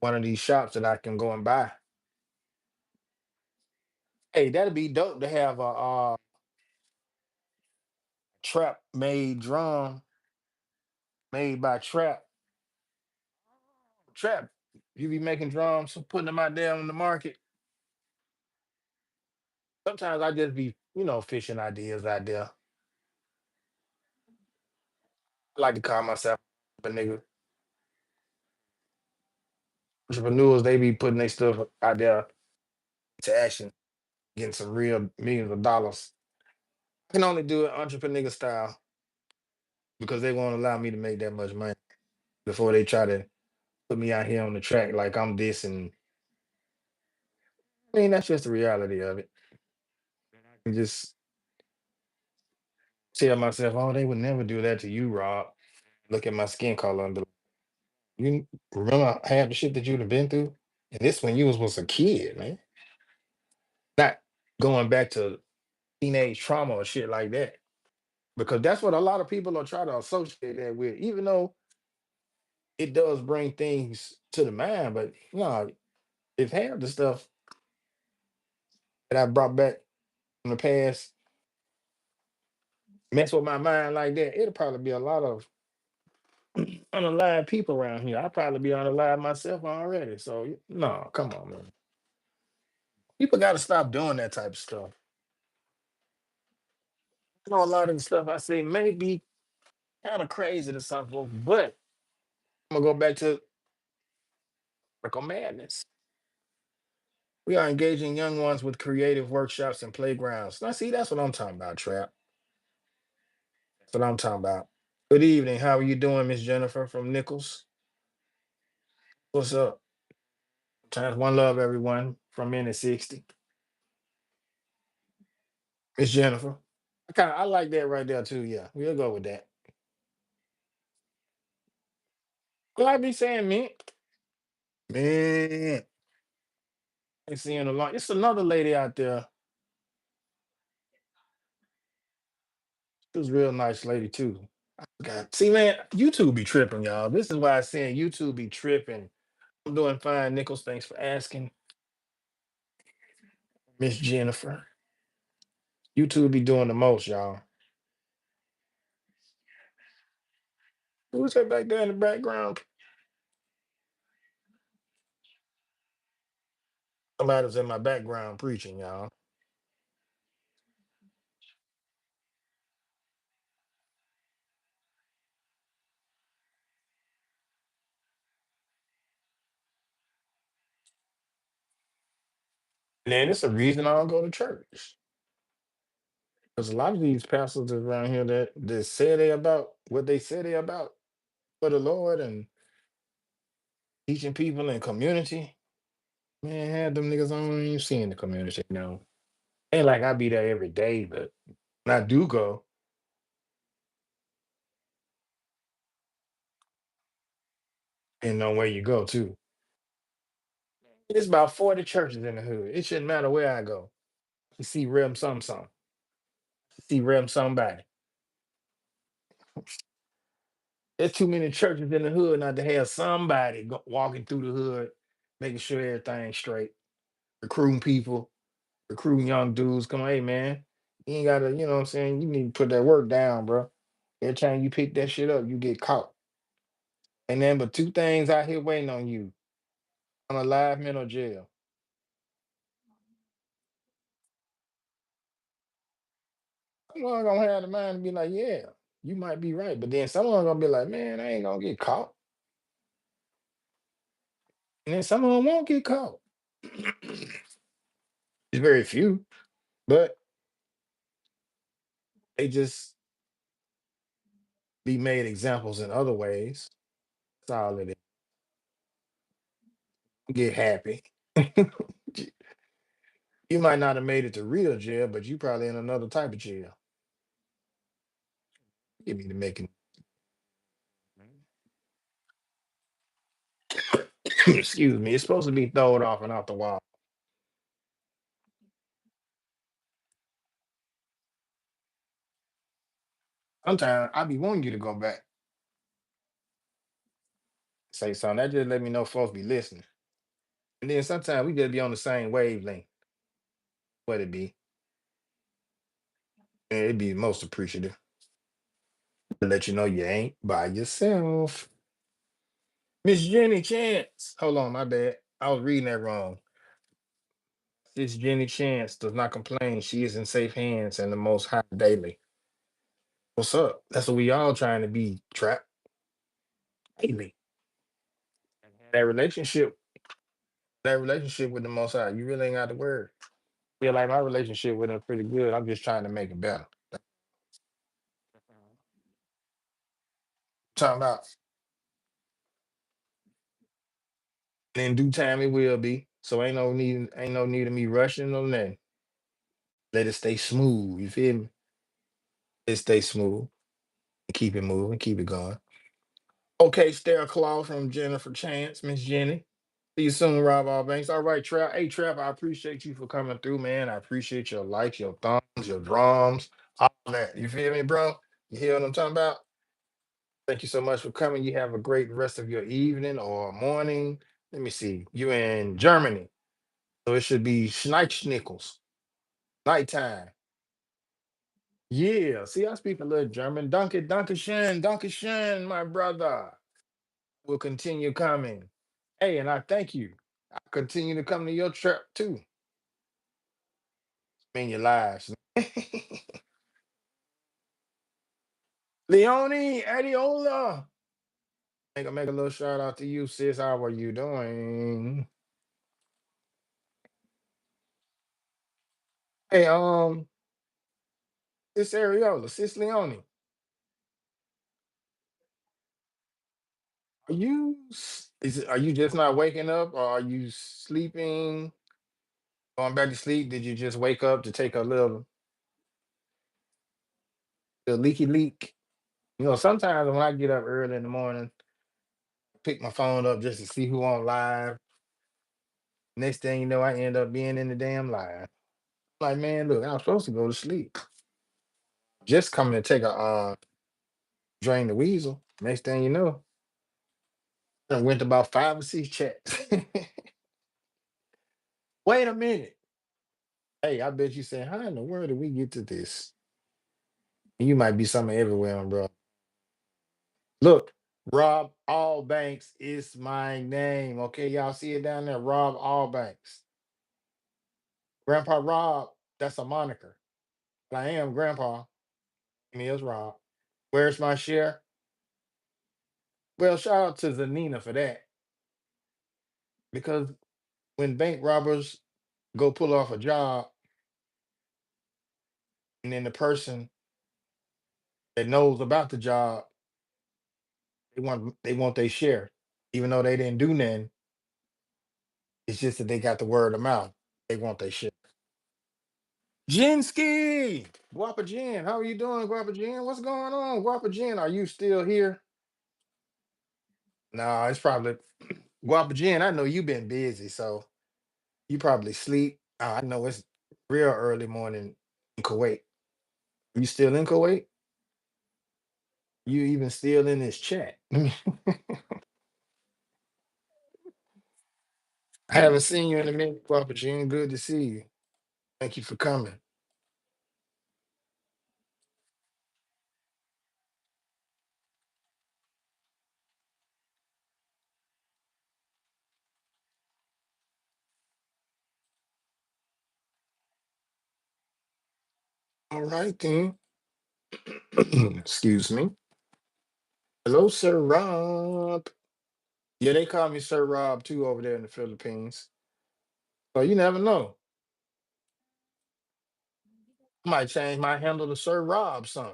S1: one of these shops that I can go and buy. Hey, that'd be dope to have a trap made drum made by trap. You be making drums, so putting them out there on the market. Sometimes I just be, fishing ideas out there. I like to call myself a nigga. Entrepreneurs, they be putting their stuff out there to action, getting some real millions of dollars. I can only do it entrepreneur style because they won't allow me to make that much money before they try to put me out here on the track like I'm this. And I mean, that's just the reality of it. I can just tell myself, oh, they would never do that to you, Rob. Look at my skin color. And you remember half the shit that you'd have been through? And this when you was a kid, man. Not going back to teenage trauma or shit like that. Because that's what a lot of people are trying to associate that with, even though it does bring things to the mind. But no, if half the stuff that I brought back from the past mess with my mind like that, it'll probably be a lot of unalive people around here. I'd probably be unalive myself already. So no, come on, man. People got to stop doing that type of stuff. I know a lot of the stuff I say may be kind of crazy to some folks, but I'm gonna go back to Miracle Madness. We are engaging young ones with creative workshops and playgrounds. Now, see, that's what I'm talking about, Trap. That's what I'm talking about. Good evening. How are you doing, Miss Jennifer from Nichols? What's up? Times one love, everyone, from minute 60. Miss Jennifer. I like that right there too. Yeah, we'll go with that. Well, I be saying, man, I ain't seeing a lot. It's another lady out there. She was a real nice lady too. God, see, man, YouTube be tripping, y'all. This is why I saying YouTube be tripping. I'm doing fine, Nichols. Thanks for asking, Miss Jennifer. YouTube be doing the most, y'all. Who's that back there in the background? Somebody's in my background preaching, y'all. Man, it's a reason I don't go to church. Because a lot of these pastors around here that say they about what they say they about for the Lord and teaching people in community. Man, had them niggas I don't even see in the community now. Ain't like I be there every day, but when I do go, and know where you go too. It's about 40 churches in the hood. It shouldn't matter where I go. You see Rem some. See Rem somebody. There's too many churches in the hood not to have somebody walking through the hood, making sure everything's straight, recruiting people, recruiting young dudes. Come on, hey man, you ain't gotta, you know what I'm saying? You need to put that work down, bro. Every time you pick that shit up, you get caught. And then, but two things out here waiting on you on a live mental jail. Someone gonna have the mind to be like, yeah, you might be right. But then someone gonna be like, man, I ain't gonna get caught. And then someone won't get caught. It's very few, but they just be made examples in other ways. That's all it is. Get happy. You might not have made it to real jail, but you probably in another type of jail. Give me the making. Excuse me. It's supposed to be thrown off and out the wall. Sometimes I be wanting you to go back, say something. That just let me know folks be listening. And then sometimes we just be on the same wavelength. What it be? And it'd be most appreciative to let you know you ain't by yourself. Miss Jenny Chance. Hold on, my bad. I was reading that wrong. This Jenny Chance does not complain. She is in safe hands and the most high daily. What's up? That's what we all trying to be, trap daily. That relationship, that relationship with the most high, you really ain't got the word. Feel like my relationship with him pretty good. I'm just trying to make it better. Talking about in due time it will be. So ain't no need of me rushing on that. Let it stay smooth. You feel me? It stay smooth. Keep it moving, keep it going. Okay, Stare Claw from Jennifer Chance, Miss Jenny. See you soon, Rob Allbanks. All right, Trap. Hey, Trap, I appreciate you for coming through, man. I appreciate your likes, your thumbs, your drums, all that. You feel me, bro? You hear what I'm talking about? Thank you so much for coming. You have a great rest of your evening or morning. Let me see. You in Germany. So it should be Schneikschnickels. Nighttime. Yeah. See, I speak a little German. Danke schön, my brother. Will continue coming. Hey, and I thank you. I continue to come to your trap too. In your lives. Leonie, Adiola. Make a little shout out to you, sis. How are you doing? Hey, sis Ariola, sis Leonie. Are you just not waking up or are you sleeping? Going back to sleep? Did you just wake up to take a little leaky leak? You know, sometimes when I get up early in the morning, pick my phone up just to see who on live. Next thing you know, I end up being in the damn live. Like, man, look, I was supposed to go to sleep. Just coming to take a drain the weasel. Next thing you know, I went to about 5 or 6 chats. Wait a minute. Hey, I bet you saying, how in the world did we get to this? You might be somewhere everywhere, bro. Look, Rob Allbanks is my name. Okay, y'all see it down there? Rob Allbanks. Grandpa Rob, that's a moniker. I am Grandpa. Me is Rob. Where's my share? Well, shout out to Zanina for that. Because when bank robbers go pull off a job, And then the person that knows about the job, they want their share. Even though they didn't do nothing, it's just that they got the word of mouth. They want their share. Jinsky, Guapa Jen, how are you doing, Guapa Jen? What's going on, Guapa Jen? Are you still here? No, it's probably Guapa Jen. I know you've been busy, so you probably sleep. I know it's real early morning in Kuwait. You still in Kuwait? You even still in this chat? I haven't seen you in a minute, Guapa Jen. Good to see you. Thank you for coming. All right then. Excuse me. Hello, Sir Rob. Yeah, they call me Sir Rob too over there in the Philippines. So you never know. I might change my handle to Sir Rob son.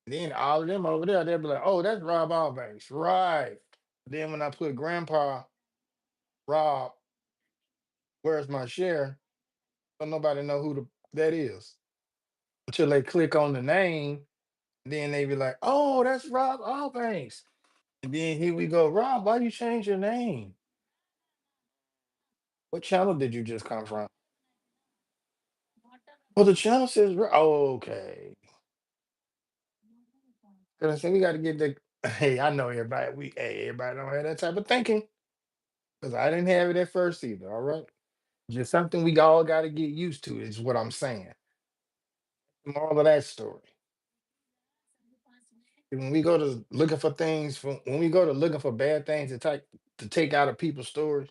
S1: Then all of them over there, they'll be like, oh, that's Rob Allbanks. Right. Then when I put Grandpa Rob, where's my share? Don't nobody know who that is. Until they click on the name, then they be like, oh, that's Rob Allbanks. And then here we go, Rob, why you change your name? What channel did you just come from? Well, the channel says, oh, okay. Cause I said we got to get the. Hey, I know everybody. Everybody don't have that type of thinking. Cause I didn't have it at first either. All right, just something we all got to get used to. Is what I'm saying. The moral of that story. When we go to looking for things, when we go to looking for bad things to take out of people's stories,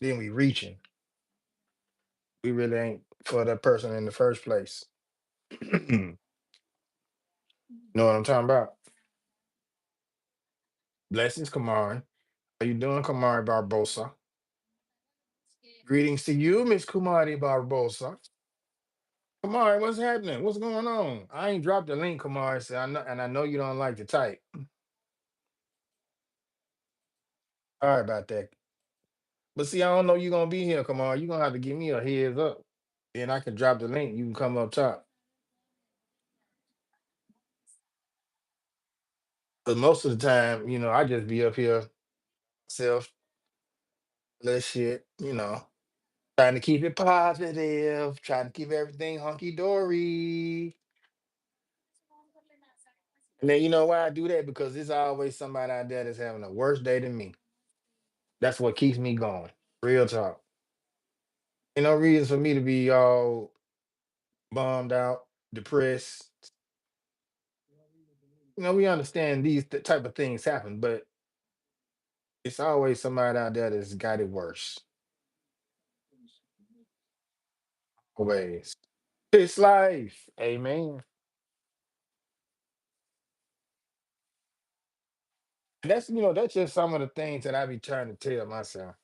S1: then we reaching. We really ain't for that person in the first place. You know what I'm talking about? Blessings, Kamari. How you doing, Kamari Barbosa? Greetings to you, Miss Kumari Barbosa. Kamari, what's happening? What's going on? I ain't dropped the link, Kamari. So I know, and I know you don't like to type. All right about that. But see, I don't know you're gonna be here, Kamari. You're gonna have to give me a heads up. Then I can drop the link. You can come up top. But most of the time, I just be up here self little shit, trying to keep it positive, trying to keep everything hunky dory. And then you know why I do that? Because there's always somebody out there that's having a worse day than me. That's what keeps me going. Real talk. Ain't no reason for me to be all bummed out, depressed. We understand these type of things happen, but it's always somebody out there that's got it worse. Always. It's life. Amen. And that's just some of the things that I be trying to tell myself.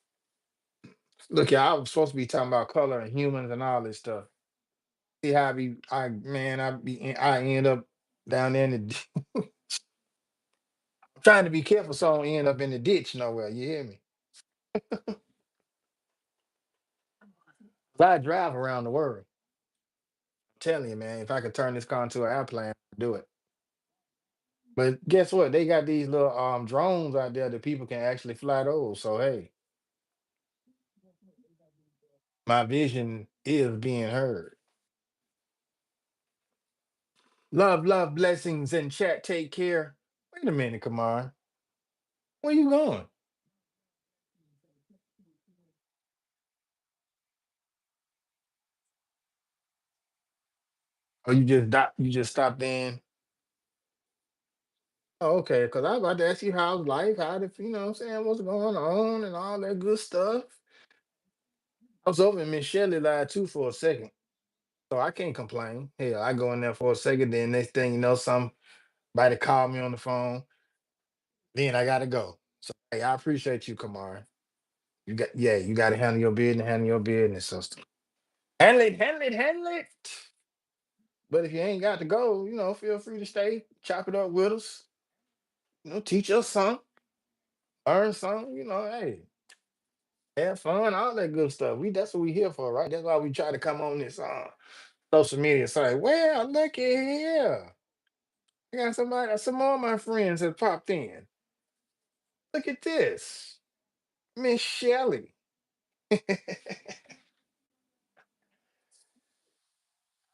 S1: Look, yeah, I was supposed to be talking about color and humans and all this stuff. See how I end up down there in the trying to be careful so I don't end up in the ditch nowhere. You hear me? 'Cause I drive around the world. I'm telling you, man, if I could turn this car into an airplane, I'd do it. But guess what? They got these little drones out there that people can actually fly those. So hey, my vision is being heard. Love, love, blessings and chat. Take care. Wait a minute, Kamar. Where you going? Oh, you just stopped in. Oh, okay. Because I was about to ask you how's life, how the what I'm saying, what's going on and all that good stuff. I was hoping Miss Shelley lied too for a second. So I can't complain. Hell, I go in there for a second, then next thing you know, somebody called me on the phone. Then I gotta go. So hey, I appreciate you, Kamar. You gotta handle your business, sister. Handle it, handle it, handle it. But if you ain't got to go, feel free to stay, chop it up with us, teach us some, learn some, hey, have fun, all that good stuff. That's what we here for, right? That's why we try to come on this social media site. Well, look at here. I got some more of my friends that popped in. Look at this. Miss Shelley.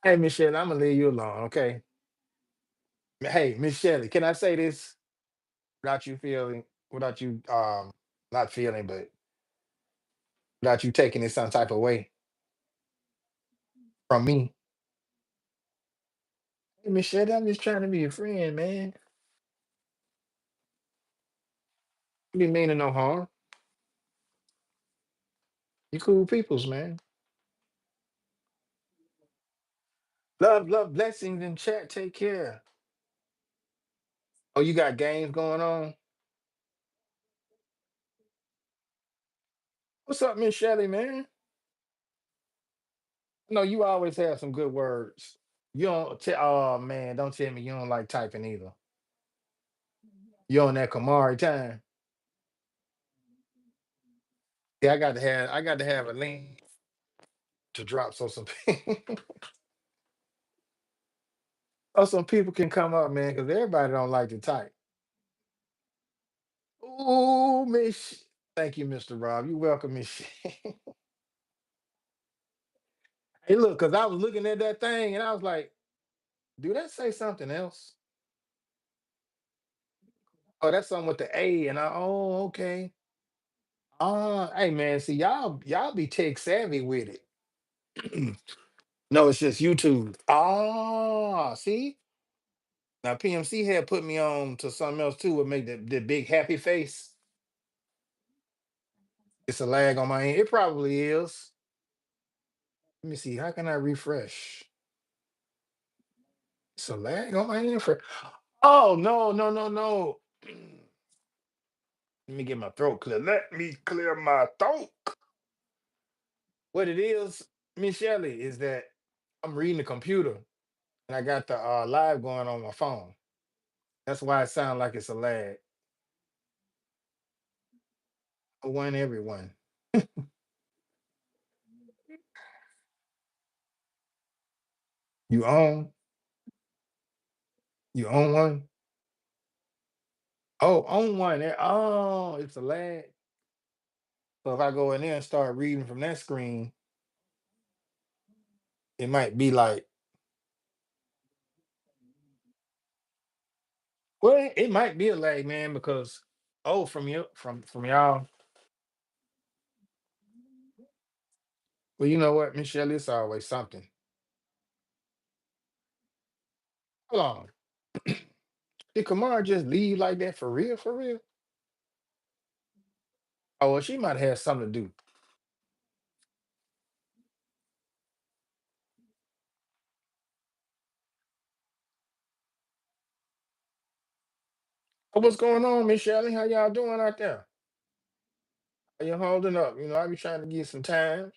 S1: Hey, Miss Shelley, I'm gonna leave you alone, okay? Hey, Miss Shelley, can I say this without you feeling, without you not feeling, but without you taking it some type of way from me? Hey, Miss Shelley, I'm just trying to be a friend, man. You didn't mean to no harm. You cool peoples, man. Love, love, blessings in chat. Take care. Oh, you got games going on? What's up, Miss Shelley, man? No, you always have some good words. You don't oh man, don't tell me you don't like typing either. You on that Kamari time. Yeah, I got to have a link to drop so some so some people can come up, man, because everybody don't like to type. Ooh, Miss. Thank you, Mr. Rob. You welcome, Miss. Hey, look, because I was looking at that thing and I was like, do that say something else? Oh, that's something with the A, and okay. Hey man, see y'all be tech savvy with it. No, it's just YouTube. See? Now PMC had put me on to something else too, would make the big happy face. It's a lag on my end. It probably is. Let me see. How can I refresh? It's a lag on my end for. Oh no, no, no, no. Let me get my throat clear. Let me clear my throat. What it is, Miss Shelley, is that I'm reading the computer and I got the live going on my phone. That's why it sounds like it's a lag. One everyone. You own? You own one? Oh, own one. Oh, it's a lag. So if I go in there and start reading from that screen, it might be like, well, it might be a lag, man, because from you from y'all. Well, you know what, Michelle, it's always something. Hold on. Did Kamara just leave like that for real? For real? Oh, well, she might have had something to do. Oh, what's going on, Miss Shelley? How y'all doing out there? How you holding up? I be trying to get some time.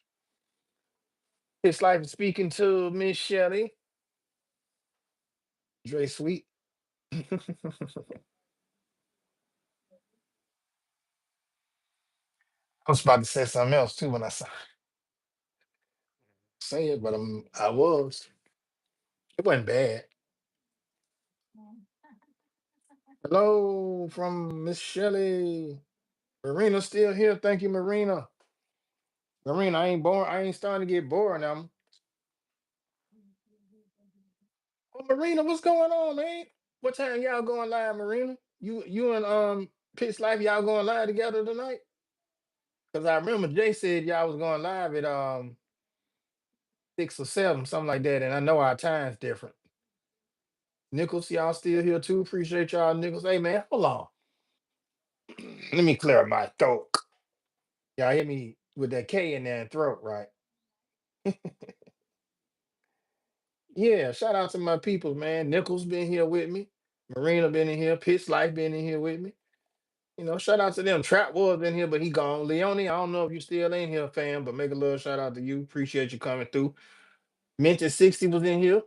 S1: It's like speaking to Miss Shelley, Dre Sweet. I was about to say something else too when I say it, but I was. It wasn't bad. Hello from Miss Shelley. Marina still here. Thank you, Marina. Marina, I ain't bored. I ain't starting to get bored now. Oh, Marina, what's going on, man? What time y'all going live, Marina? You and Pitch Life, y'all going live together tonight? Because I remember Jay said y'all was going live at 6 or 7, something like that. And I know our time's different. Nichols, y'all still here too. Appreciate y'all, Nichols. Hey man, hold on. Let me clear my throat. Y'all hear me with that K in there throat, right? Yeah, shout out to my people, man. Nichols been here with me. Marina been in here. Pitch Life been in here with me. Shout out to them. Trap was in here, but he gone. Leone, I don't know if you still in here, fam, but make a little shout out to you. Appreciate you coming through. Minted 60 was in here.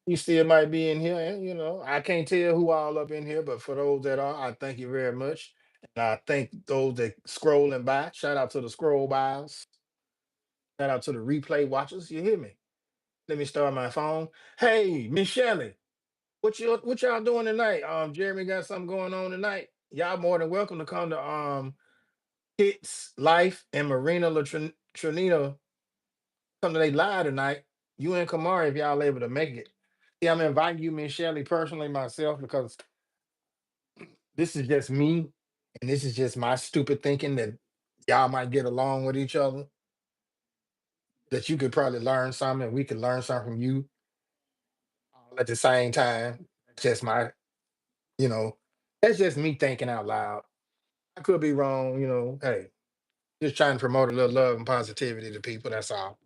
S1: You still might be in here, and I can't tell who all up in here, but for those that are, I thank you very much. And I thank those that scrolling by. Shout out to the scroll bys. Shout out to the replay watchers. You hear me? Let me start my phone. Hey, Miss Shelley, what y'all doing tonight? Jeremy got something going on tonight. Y'all more than welcome to come to Hits Life and Marina Trinita come to they live tonight. You and Kamari, if y'all able to make it. Yeah, I'm inviting you, Miss Shelley, personally myself, because this is just me, and this is just my stupid thinking that y'all might get along with each other. That you could probably learn something, and we could learn something from you all at the same time. Just my, you know, that's just me thinking out loud. I could be wrong, Hey, just trying to promote a little love and positivity to people. That's all.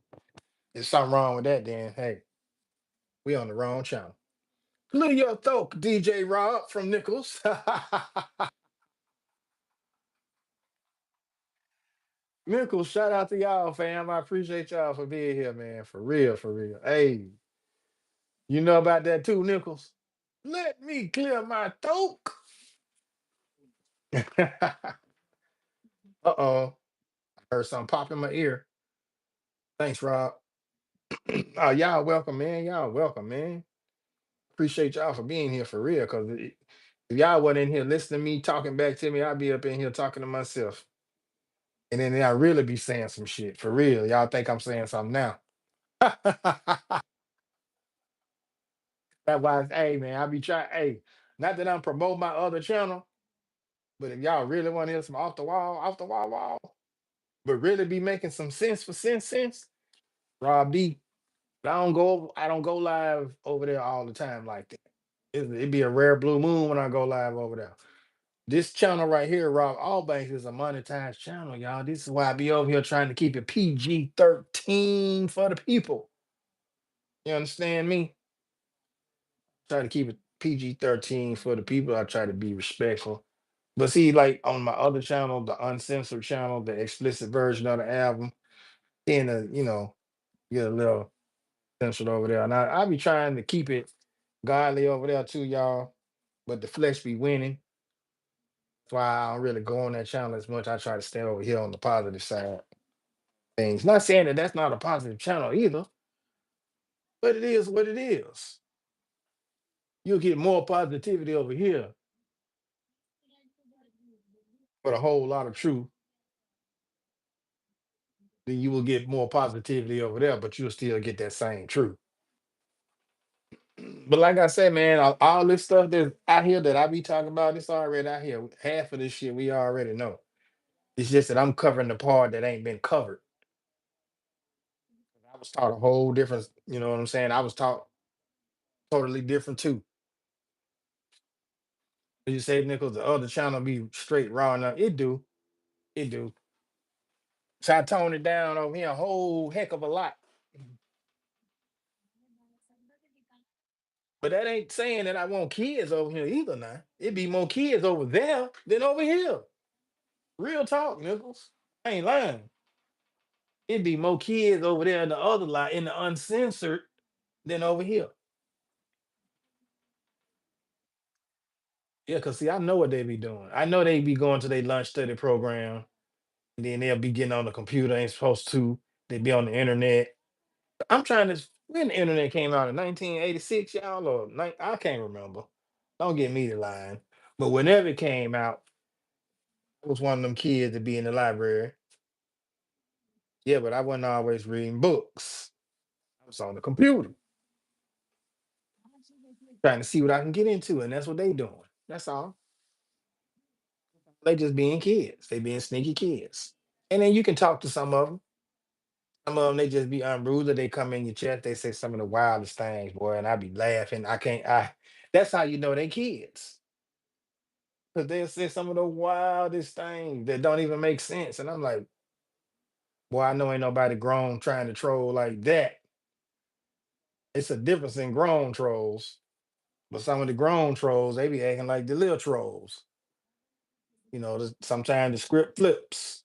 S1: If something wrong with that, then hey, we on the wrong channel. Clear your throat, DJ Rob from Nichols. Nichols, shout out to y'all, fam. I appreciate y'all for being here, man. For real, for real. Hey, you know about that too, Nichols? Let me clear my throat. Uh-oh. I heard something pop in my ear. Thanks, Rob. Oh, y'all welcome, man. Y'all welcome, man. Appreciate y'all for being here for real. Cause if y'all wasn't in here listening to me talking back to me, I'd be up in here talking to myself. And then I really be saying some shit. For real. Y'all think I'm saying something now. That's why, hey man, I be trying. Hey, not that I'm promoting my other channel, but if y'all really want to hear some off the wall, but really be making some sense for sense, Rob D. But I don't go live over there all the time like that. It'd be a rare blue moon when I go live over there. This channel right here, Rob Allbanks, is a monetized channel, y'all. This is why I be over here trying to keep it PG-13 for the people. You understand me? Try to keep it PG-13 for the people. I try to be respectful. But see, like on my other channel, the uncensored channel, the explicit version of the album, then get a little censored over there. And I be trying to keep it godly over there too, y'all. But the flesh be winning. That's why I don't really go on that channel as much. I try to stay over here on the positive side. Things. Not saying that that's not a positive channel either, but it is what it is. You'll get more positivity over here, but a whole lot of truth, then you will get more positivity over there, but you'll still get that same truth. But like I said, man, all this stuff that's out here that I be talking about, it's already out here. Half of this shit we already know. It's just that I'm covering the part that ain't been covered. I was taught a whole different, you know what I'm saying? I was taught totally different too. You say, Nichols, the other channel be straight raw enough. It do. It do. So I toned it down over here a whole heck of a lot. But that ain't saying that I want kids over here either now. It'd be more kids over there than over here. Real talk, Nichols. I ain't lying. It'd be more kids over there in the other line, in the uncensored, than over here. Yeah, cause see, I know what they be doing. I know they be going to their lunch study program, and then they'll be getting on the computer. Ain't supposed to. They be on the internet. I'm trying to. When the internet came out in 1986, y'all, or I can't remember. Don't get me to lying. But whenever it came out, I was one of them kids to be in the library. Yeah, but I wasn't always reading books. I was on the computer trying to see what I can get into, and that's what they doing. That's all. They just being kids. They being sneaky kids. And then you can talk to some of them. Some of them they just be unruly. They come in your chat. They say some of the wildest things, boy, and I be laughing. I can't. I. That's how you know they kids, because they'll say some of the wildest things that don't even make sense. And I'm like, boy, I know ain't nobody grown trying to troll like that. It's a difference in grown trolls, but some of the grown trolls they be acting like the little trolls. Sometimes the script flips.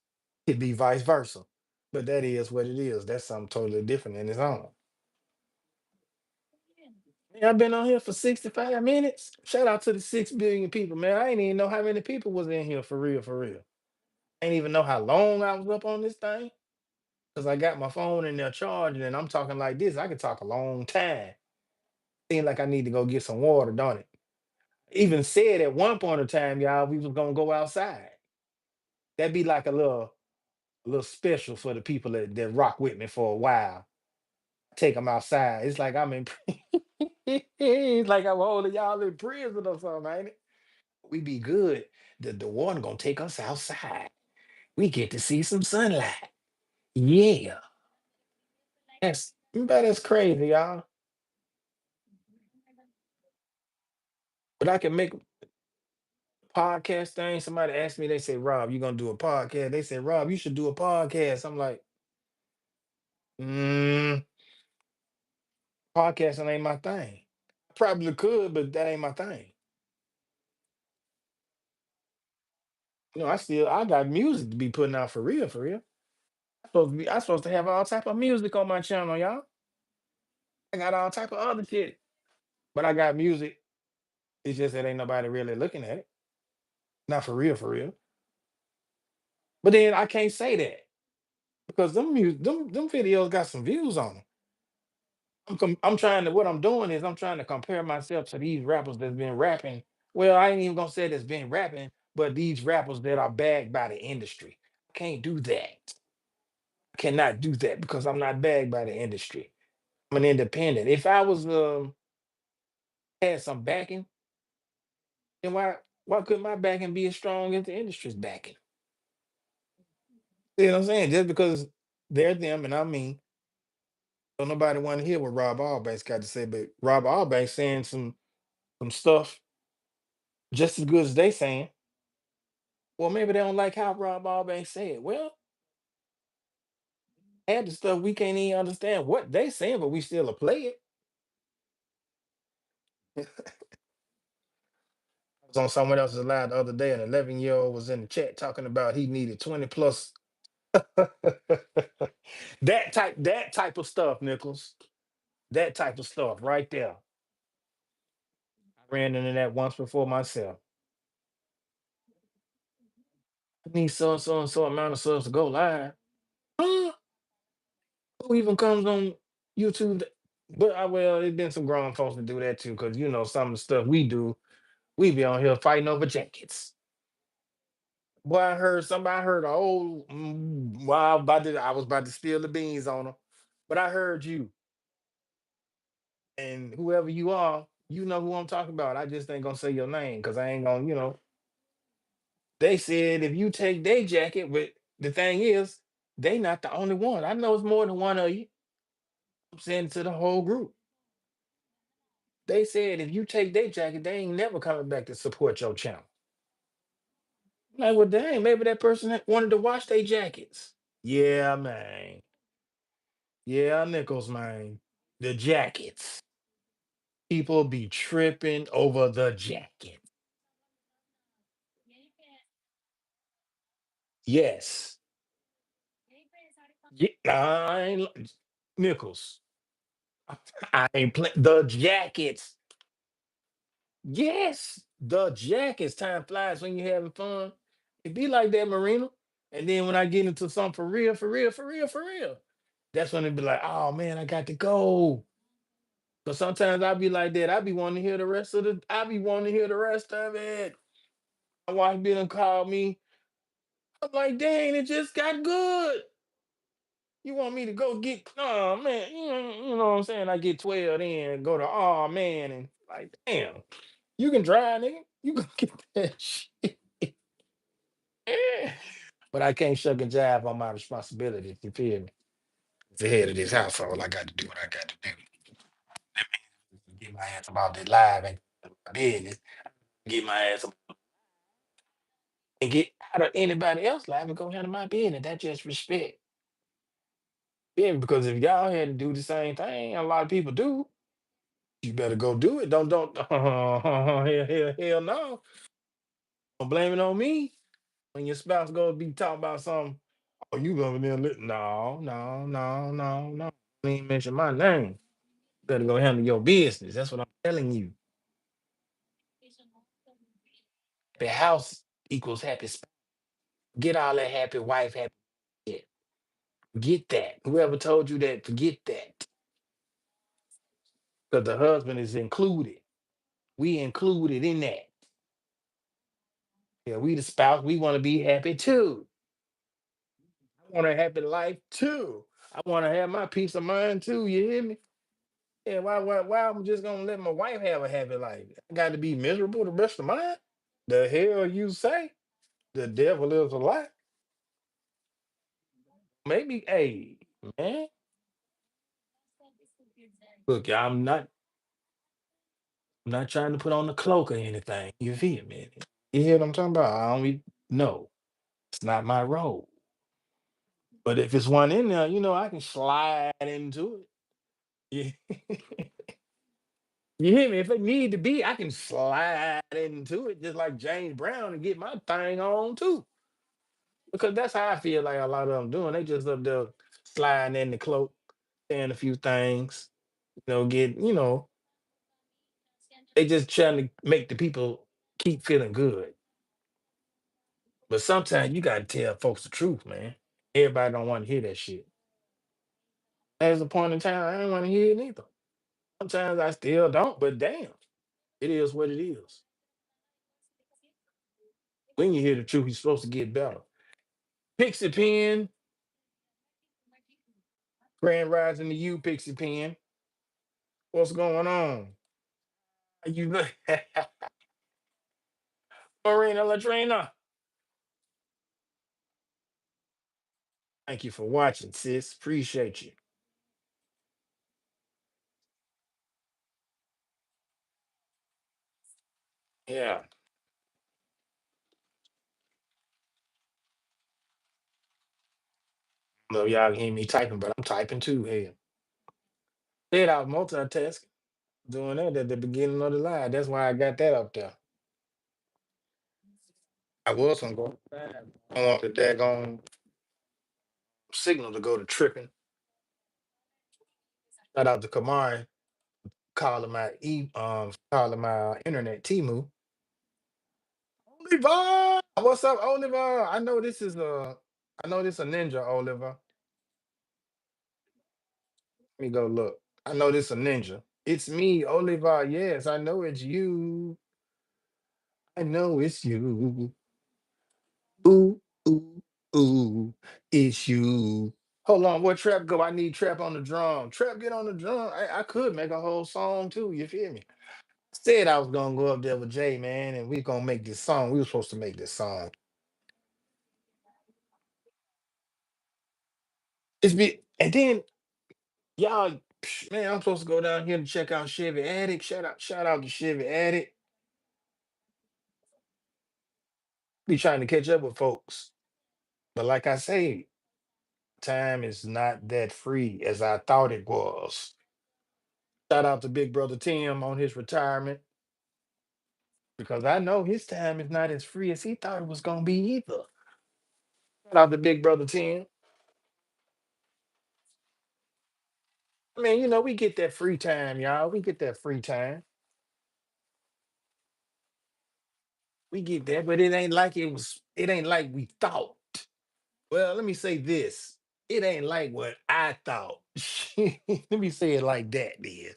S1: It be vice versa. But that is what it is. That's something totally different in its own. Man, I've been on here for 65 minutes. Shout out to the 6 billion people, man. I ain't even know how many people was in here for real, for real. Ain't even know how long I was up on this thing. Cause I got my phone in there charging and I'm talking like this. I could talk a long time. Seem like I need to go get some water, don't it? Even said at one point in time, y'all, we was gonna go outside. That'd be like a little special for the people that rock with me for a while. Take them outside. It's like I'm in it's like I'm holding y'all in prison or something, ain't it? We be good. The water gonna take us outside. We get to see some sunlight. Yeah. That's crazy, y'all. But I can make a podcast thing. Somebody asked me, they say, Rob, you gonna do a podcast? They said, Rob, you should do a podcast. I'm like, mm, podcasting ain't my thing. Probably could, but that ain't my thing. I got music to be putting out for real, for real. I supposed to have all type of music on my channel, y'all. I got all type of other shit. But I got music. It's just that ain't nobody really looking at it. Not for real, for real. But then I can't say that because them videos got some views on them. I'm trying to what I'm doing is I'm trying to compare myself to these rappers that's been rapping. Well, I ain't even gonna say that's been rapping, but these rappers that are bagged by the industry. I can't do that. I cannot do that because I'm not bagged by the industry. I'm an independent. If I was had some backing, then why could my backing be as strong as the industry's backing? You know what I'm saying? Just because they're them and I mean, don't nobody want to hear what Rob Allbanks got to say, but Rob Allbanks saying some stuff just as good as they saying. Well, maybe they don't like how Rob Allbanks say it. Well, half the stuff we can't even understand what they saying, but we still a play it. I was on someone else's live the other day, an 11-year-old was in the chat talking about he needed 20 plus. that type of stuff, Nichols. That type of stuff right there. I ran into that once before myself. I need so and so amount of subs to go live. Huh? Who even comes on YouTube? But well, there's been some grown folks to do that too, because some of the stuff we do, we be on here fighting over jackets. Boy, I heard a old well, I was about to spill the beans on them, but I heard you and whoever you are, you know who I'm talking about. I just ain't gonna say your name because I ain't gonna. They said if you take their jacket, but the thing is, they not the only one. I know it's more than one of you. I'm saying to the whole group. They said if you take their jacket, they ain't never coming back to support your channel. Like, well, dang, maybe that person wanted to wash their jackets. Yeah, man. Yeah, Nichols, man. The jackets. People be tripping over the jacket. Yes. Yeah, I ain't, Nichols. I ain't play the jackets. Yes, the jackets. Time flies when you're having fun. It be like that, Marina. And then when I get into something for real, for real, for real, for real, that's when it be like, oh man, I got to go. But sometimes I be like that. I be wanting to hear the rest of the. I be wanting to hear the rest of it. My wife be done called me. I'm like, dang, it just got good. You want me to go get? Oh man, you know what I'm saying? I get 12 in, go to oh man, and like, damn, you can drive, nigga. You can get that shit. But I can't shuck and jive on my responsibilities. You feel me? As the head of this household, I got to do what I got to do. Get my ass about this live and business. Get my ass up and get out of anybody else live and go handle my business. That's just respect. Yeah, because if y'all had to do the same thing, a lot of people do. You better go do it. Don't hell no. Don't blame it on me. When your spouse goes be talking about something, oh, you over there no, no, no, no, no. Don't even mention my name. Better go handle your business. That's what I'm telling you. Happy house equals happy spouse. Get all that happy wife, happy kid. Get that. Whoever told you that, forget that. Because the husband is included. We included in that. Yeah, we the spouse. We want to be happy too. I want a happy life too. I want to have my peace of mind too. You hear me? Yeah, why I'm just gonna let my wife have a happy life? I got to be miserable the rest of mine? The hell you say? The devil is a lie. Maybe, hey, man. Look, I'm not trying to put on the cloak or anything. You feel me? You hear what I'm talking about? I don't no, it's not my role. But if it's one in there, I can slide into it. Yeah. You hear me? If it need to be, I can slide into it just like James Brown and get my thing on too. Because that's how I feel like a lot of them doing. They just up there sliding in the cloak, saying a few things, they just trying to make the people keep feeling good. But sometimes you gotta tell folks the truth, man. Everybody don't want to hear that shit. There's a point in time I didn't want to hear it either. Sometimes I still don't, but damn, it is what it is. When you hear the truth, you're supposed to get better. Pixie Pen, Grand Rising to you, Pixie Pen. What's going on? How you look? Marina Latrina. Thank you for watching, sis. Appreciate you. Yeah. Know y'all can hear me typing, but I'm typing too. Hey, said I was multitasking, doing that at the beginning of the live. That's why I got that up there. I was gonna go. I don't want the daggone signal to go to tripping. Shout out to Kamari calling my internet Timu. Oliver, what's up, Oliver? I know this a ninja, Oliver. Let me go look. I know this a ninja. It's me, Oliver. Yes, I know it's you. I know it's you. Ooh, ooh, ooh, it's you. Hold on, where Trap go? I need Trap on the drum. Trap, get on the drum. I could make a whole song too. You feel me? Said I was gonna go up there with Jay, man, and we gonna make this song. We were supposed to make this song. And then y'all, man, I'm supposed to go down here to check out Chevy Attic. Shout out to Chevy Attic. Be trying to catch up with folks, but like I say, time is not that free as I thought it was. Shout out to Big Brother Tim on his retirement because I know his time is not as free as he thought it was gonna be either. Shout out to Big Brother Tim. I mean, we get that free time, y'all. We get that free time. We get that, but it ain't like it ain't like we thought. Well, let me say this. It ain't like what I thought. Let me say it like that, then.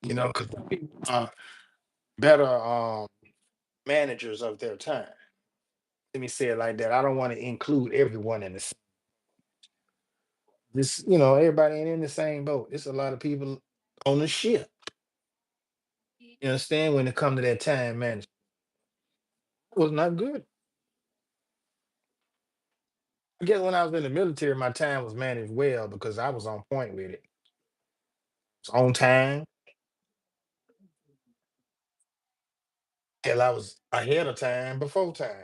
S1: Because people are better managers of their time. Let me say it like that. I don't want to include everyone in this. Everybody ain't in the same boat. It's a lot of people on the ship. You understand when it come to that time management. It was not good. I guess when I was in the military, my time was managed well because I was on point with it. It's on time. Hell, I was ahead of time before time.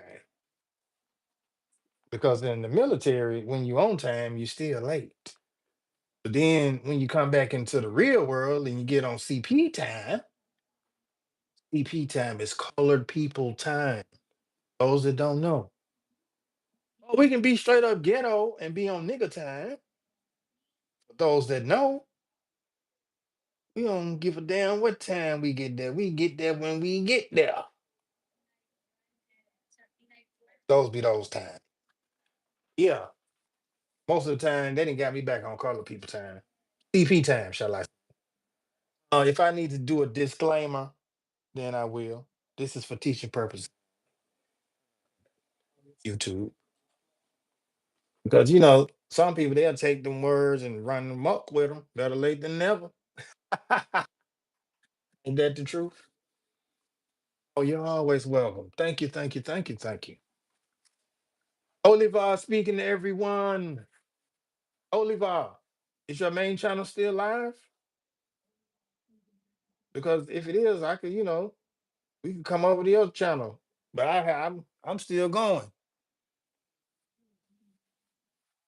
S1: Because in the military, when you on time, you still late. But then when you come back into the real world and you get on CP time is colored people time. Those that don't know. Oh, we can be straight up ghetto and be on nigga time. Those that know, We don't give a damn what time we get there. We get there when we get there. Those be those times. Yeah. Most of the time, they didn't got me back on color people time. CP time, shall I say. If I need to do a disclaimer, then I will. This is for teaching purposes, YouTube. Because some people they'll take them words and run them up with them. Better late than never. Ain't that the truth? Oh, you're always welcome. Thank you, thank you, thank you, thank you. Oliver speaking to everyone. Oliver, is your main channel still live? Because if it is, I could, we can come over the other channel. But I'm still going.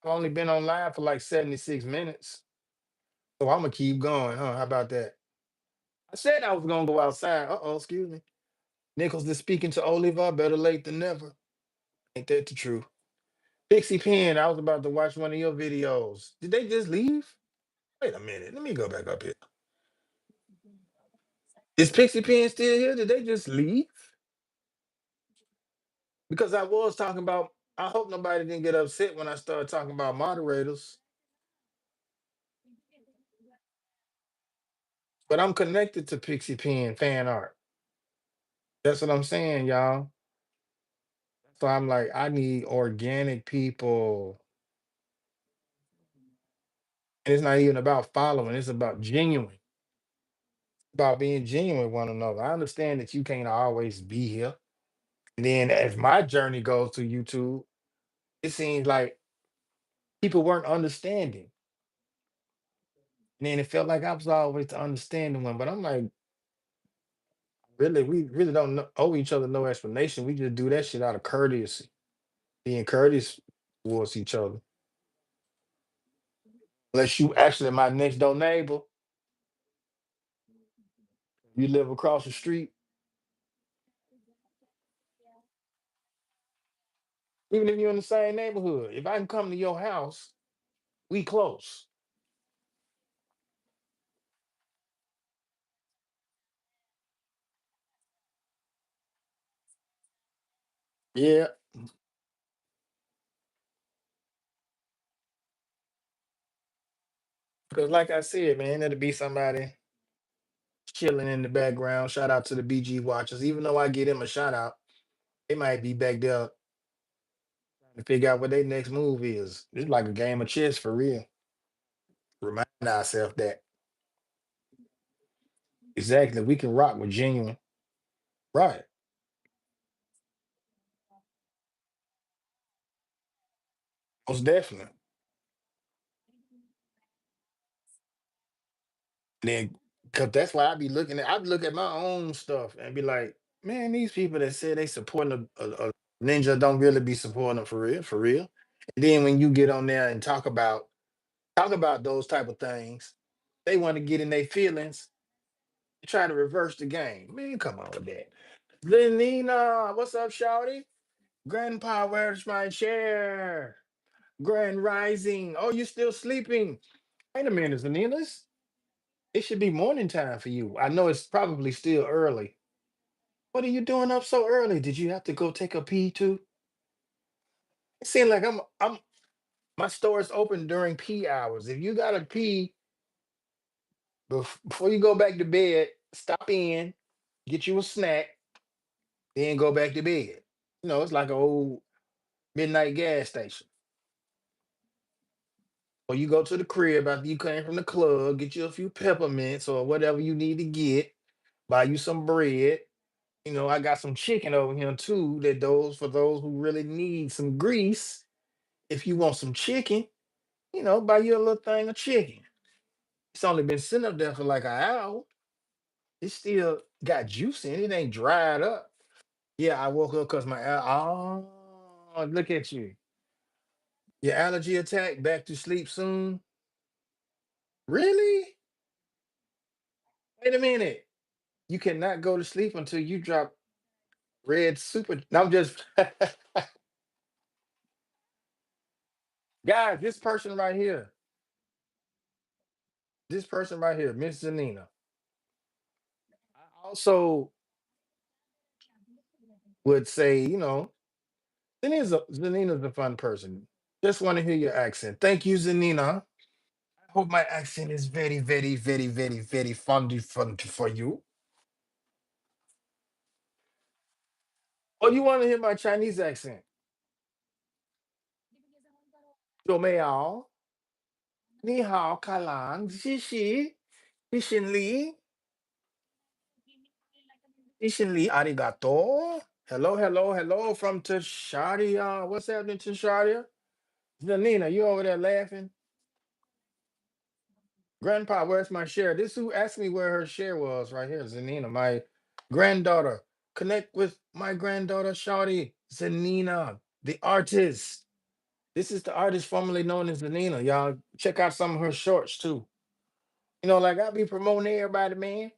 S1: I've only been on live for like 76 minutes. So I'm gonna keep going, huh? How about that? I said I was gonna go outside. Uh-oh, excuse me. Nichols is speaking to Oliver, better late than never. Ain't that the truth? Pixie Pen, I was about to watch one of your videos. Did they just leave? Wait a minute. Let me go back up here. Is Pixie Pen still here? Did they just leave? Because I was talking about, I hope nobody didn't get upset when I started talking about moderators. But I'm connected to Pixie Pen fan art. That's what I'm saying, y'all. So I'm like, I need organic people. And it's not even about following, it's about genuine, about being genuine with one another. I understand that you can't always be here. And then as my journey goes to YouTube, it seems like people weren't understanding. And then it felt like I was always the understanding one. But I'm like, really, we really don't owe each other no explanation. We just do that shit out of courtesy, being courteous towards each other. Unless you actually my next door neighbor, you live across the street, even if you're in the same neighborhood. If I can come to your house, we close. Yeah, because like I said, man, there'll be somebody chilling in the background. Shout out to the BG watchers. Even though I get them a shout out, they might be back there to figure out what their next move is. It's like a game of chess for real. Remind ourselves that exactly we can rock with genuine. Right. Most definitely. Then, cause that's why I look at my own stuff and be like, man, these people that say they supporting a ninja don't really be supporting them for real, for real. And then when you get on there and talk about those type of things, they want to get in their feelings and try to reverse the game. Man, come on with that. Lenina, what's up, Shouty? Grandpa, where's my chair? Grand Rising. Oh, you still sleeping? Wait a minute, Lenina. It should be morning time for you. I know it's probably still early. What are you doing up so early? Did you have to go take a pee too? It seems like my store is open during pee hours. If you gotta pee before you go back to bed, stop in, get you a snack, then go back to bed. It's like an old midnight gas station. Or you go to the crib after you came from the club, get you a few peppermints or whatever you need to get, buy you some bread. I got some chicken over here too. That those for those who really need some grease. If you want some chicken, buy you a little thing of chicken. It's only been sitting up there for like an hour. It still got juice in it. It ain't dried up. Yeah, I woke up because oh, look at you. Your allergy attack, back to sleep soon. Really? Wait a minute. You cannot go to sleep until you drop red super. No, I'm just guys, this person right here, Miss Zanina. also would say, Zanina's a fun person. Just want to hear your accent. Thank you, Zanina. I hope my accent is very, very, very, very, very fun for you. Oh, you want to hear my Chinese accent? 有没有？你好，卡郎，谢谢，谢谢你，arigato. Hello, hello, hello from Tashadia. What's happening, Tashadia? Zanina, you over there laughing? Grandpa, where's my share? This who asked me where her share was right here, Zanina, my granddaughter. Connect with my granddaughter, Shawty, Zanina, the artist. This is the artist formerly known as Zanina. Y'all check out some of her shorts too. Like I be promoting everybody, man.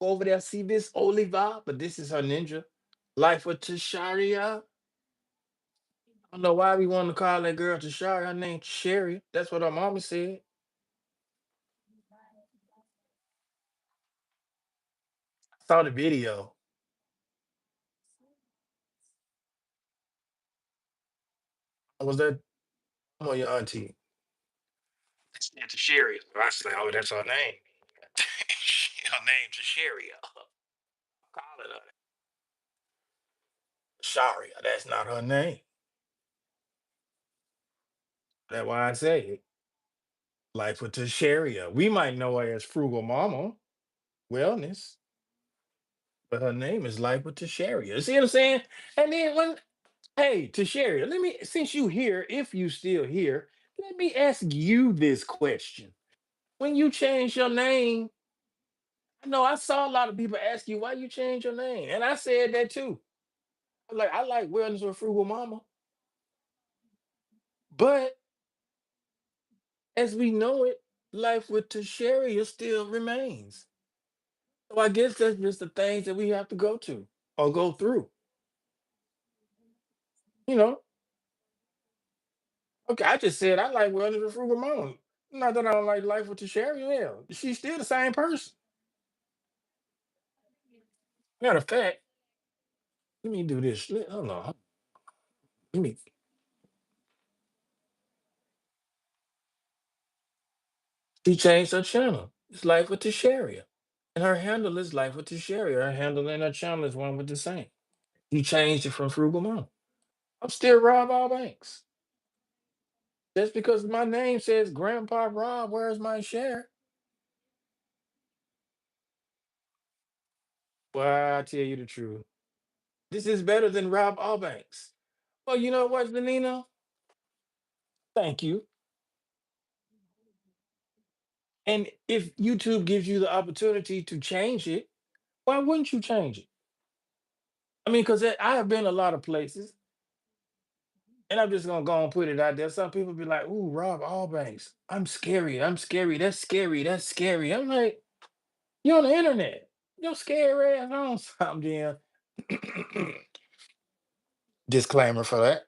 S1: Go over there, see this Oliva, but this is her ninja. Life with Tasharia. I don't know why we want to call that girl Tasharia. Her name Sherry. That's what her mama said. Saw the video. Was that on your auntie? Yeah, Tasharia. I said, oh, that's her name. Her name Tasharia. Call it her. Sharia. That's not her name. That's why I say it. Life with Tasharia. We might know her as Frugal Mama Wellness, but her name is Life with Tasharia. See what I'm saying? And then hey, Tasharia, let me, since you here, if you still here, let me ask you this question. When you changed your name, I know I saw a lot of people ask you why you changed your name, and I said that too. I like Wellness with Frugal Mama, but as we know it, Life with Tasharia still remains. So I guess that's just the things that we have to go to or go through. You know, okay, I just said I like Wellness with Frugal Mama. Not that I don't like Life with Tasharia. Yeah, she's still the same person. Matter of fact, let me do this. Hold on. Let me. She changed her channel. It's Life with Tasharia. And her handle is Life with Tasharia. Her handle and her channel is one with the same. You changed it from Frugal Mom. I'm still Rob Allbanks. Just because my name says Grandpa Rob, where's my share? Well, I tell you the truth. This is better than Rob Allbanks. Well, you know what, Zanina? Thank you. And if YouTube gives you the opportunity to change it, why wouldn't you change it? I mean, because I have been a lot of places, and I'm just gonna go and put it out there. Some people be like, "Ooh, Rob Allbanks, I'm scary. I'm scary. That's scary. That's scary." I'm like, "You're on the internet. You're scary ass on something." Disclaimer for that.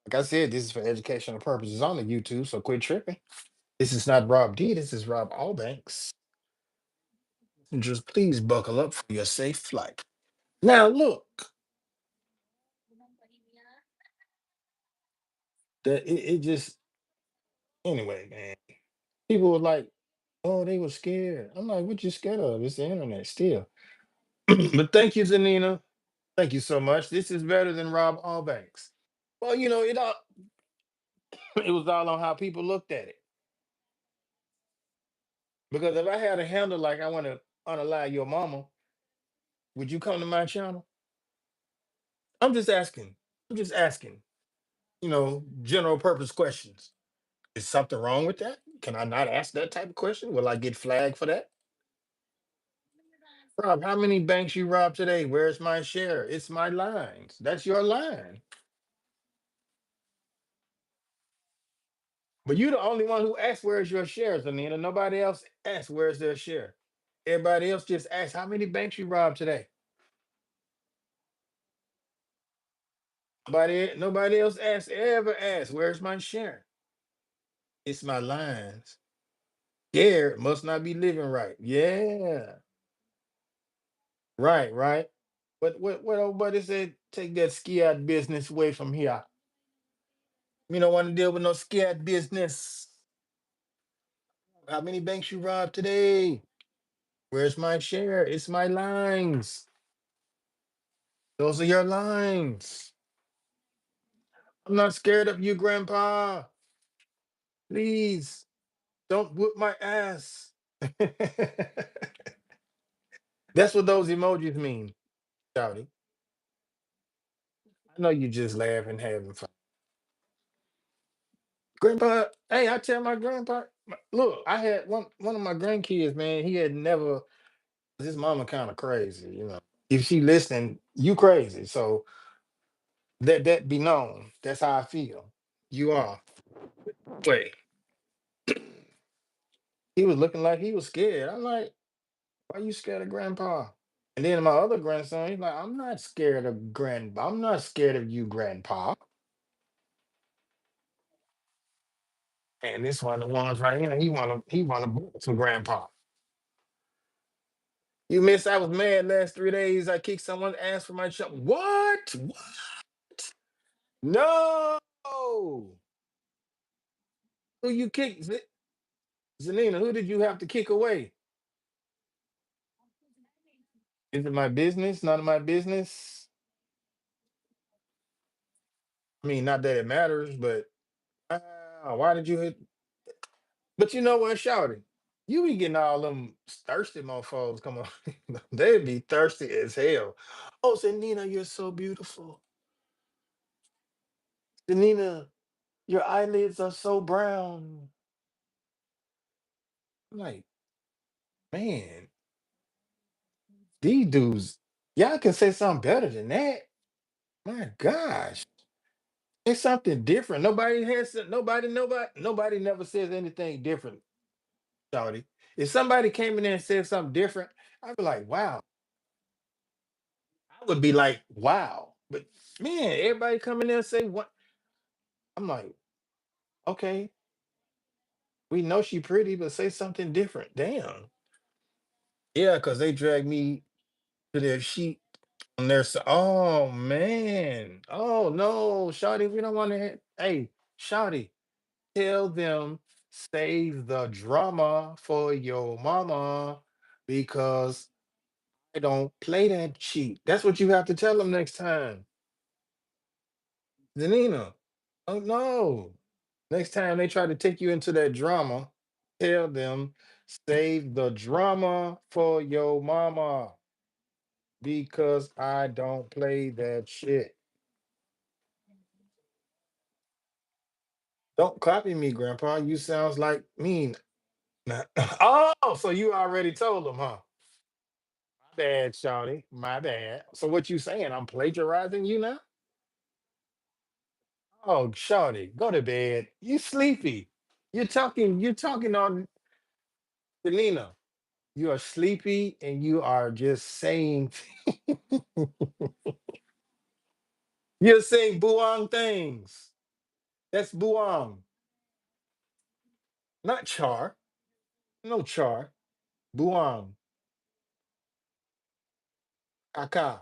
S1: Like I said, this is for educational purposes on the YouTube, so quit tripping. This is not Rob D. This is Rob Allbanks. Just please buckle up for your safe flight. Now, look, it just anyway, man. People were like, "Oh, they were scared." I'm like, "What you scared of? It's the internet still." But thank you, Zanina. Thank you so much. This is better than Rob Allbanks. Well, it was all on how people looked at it. Because if I had a handle like I want to unalive your mama, would you come to my channel? I'm just asking. I'm just asking. General purpose questions. Is something wrong with that? Can I not ask that type of question? Will I get flagged for that? Rob, how many banks you robbed today? Where's my share? It's my lines. That's your line. But you're the only one who asked where's your shares, Anita. Nobody else asked where's their share. Everybody else just asked how many banks you robbed today. Nobody else ever asked where's my share. It's my lines. Scared must not be living right. Yeah. Right, right. What old buddy said? Take that scared business away from here. We don't want to deal with no scared business. How many banks you robbed today? Where's my share? It's my lines. Those are your lines. I'm not scared of you, Grandpa. Please don't whip my ass. That's what those emojis mean, Shouty. I know you just laughing, having fun. Grandpa, hey, I tell my grandpa, look, I had one of my grandkids, man. He had never. His mama kind of crazy, you know. If she listening, you crazy. So that be known. That's how I feel. You are. Wait, he was looking like he was scared. I'm like, why you scared of Grandpa? And then my other grandson, he's like, I'm not scared of Grandpa. I'm not scared of you, Grandpa. And this one of the ones right here, he wanna book some Grandpa. You miss, I was mad last 3 days. I kicked someone's ass for my shop. What? What? No. Who you kicked? Zanina, who did you have to kick away? Is it my business? None of my business? I mean, not that it matters, but why did you hit? But you know what, Shouty? You be getting all them thirsty motherfuckers. Come on. They'd be thirsty as hell. Oh, Zanina, you're so beautiful. Zanina, your eyelids are so brown. I'm like, man, these dudes, y'all can say something better than that. My gosh. It's something different. Nobody never says anything different, Shawty. If somebody came in there and said something different, I'd be like, wow. I would be like, wow. But man, everybody come in there and say what? I'm like, okay, we know she pretty, but say something different. Damn. Yeah, because they dragged me to their sheet on their side. Oh man. Oh no, Shawty, we don't want to. Hey, Shawty, tell them save the drama for your mama because I don't play that cheat. That's what you have to tell them next time. Zanina, oh no. Next time they try to take you into that drama, tell them save the drama for your mama because I don't play that shit. Don't copy me, Grandpa. You sounds like me. Oh, so you already told them, huh? My bad, Shawty. My bad. So what you saying? I'm plagiarizing you now? Oh, Shawty, go to bed. You sleepy. You're talking on Selena. You are sleepy and you are just saying you're saying buang things. That's buang, not char. No char. Buang. Aka.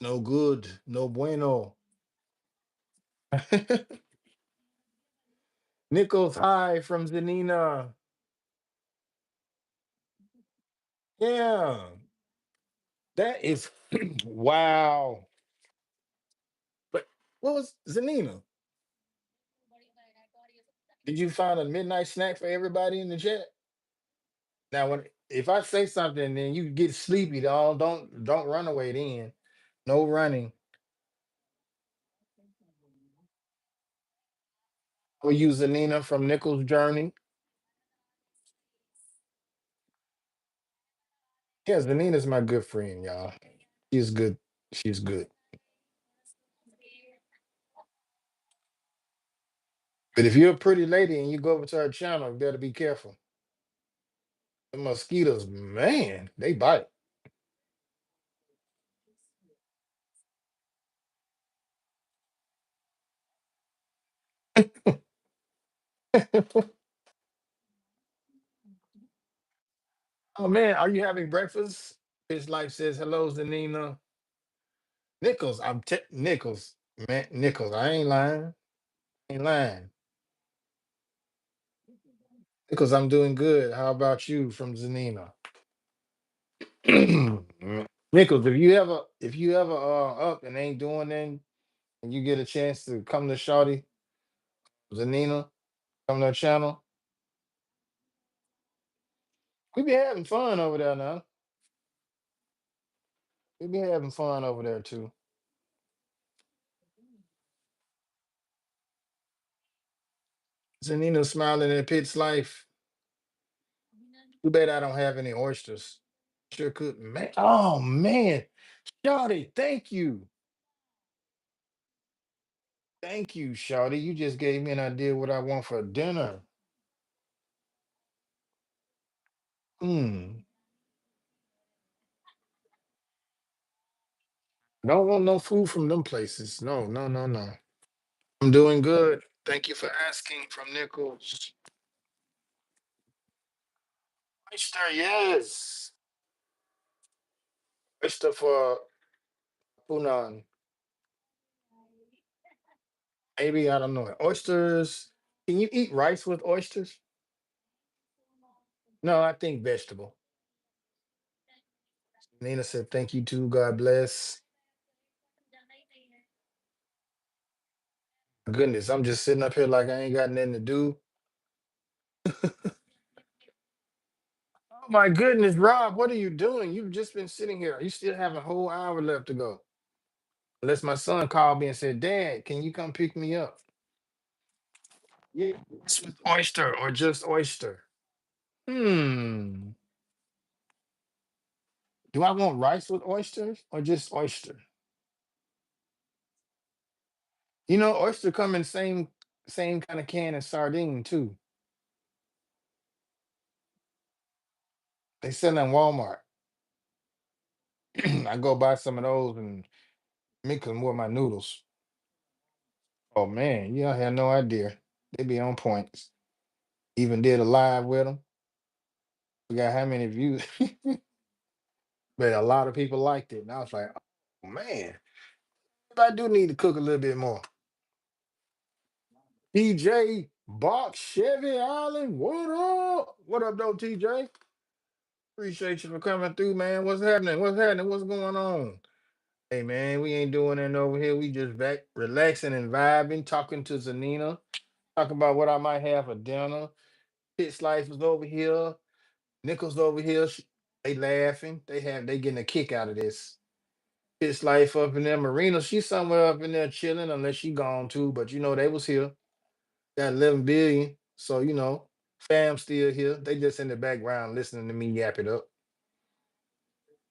S1: No good. No bueno. Nichols High from Zanina. Yeah. That is wow. But what was Zanina? Did you find a midnight snack for everybody in the chat? Now, when if I say something, then you get sleepy. Don't run away. Then no running. We'll use Zanina from Nichols Journey. Yeah, Zanina's my good friend, y'all. She's good. She's good. But if you're a pretty lady and you go over to her channel, you better be careful. The mosquitoes, man, they bite. Oh man, are you having breakfast? His life says hello, Zanina. Nichols, Nichols, man, Nichols. I ain't lying. Ain't lying. Nichols, I'm doing good. How about you from Zanina? Nichols, if you ever up and ain't doing anything, and you get a chance to come to Shawty, Zanina, come to our channel, we be having fun over there now. We be having fun over there too. Zanina smiling at Pitt's life. Too bad I don't have any oysters. Sure could, man. Oh man, Shawty, thank you. Thank you, Shawty. You just gave me an idea what I want for dinner. Hmm. Don't want no food from them places. No, no, no, no. I'm doing good. Thank you for asking from Nichols. Oyster, yes. Oyster for Punan. Maybe I don't know. Oysters. Can you eat rice with oysters? No, I think vegetable. Nina said, thank you too. God bless. Goodness, I'm just sitting up here like I ain't got nothing to do. Oh my goodness, Rob, what are you doing? You've just been sitting here. You still have a whole hour left to go. Unless my son called me and said, Dad, can you come pick me up? Yeah. It's with oyster or just oyster. Hmm. Do I want rice with oysters or just oyster? You know, oyster come in same kind of can as sardine too. They sell in Walmart. I go buy some of those and mix them with my noodles. Oh man, you don't have no idea. They be on points. Even did a live with them. Forgot how many views, but a lot of people liked it. And I was like, oh man, I do need to cook a little bit more. TJ Box Chevy Island, what up? What up, though, TJ? Appreciate you for coming through, man. What's happening? What's happening? What's going on? Hey, man, we ain't doing it over here. We just back relaxing and vibing, talking to Zanina, talking about what I might have for dinner. Pit Slice was over here. Nichols over here. They laughing. They getting a kick out of this. Pit Life up in there. Marina, she's somewhere up in there chilling, unless she gone too. But you know, they was here. Got 11 billion. So, fam still here. They just in the background listening to me yap it up.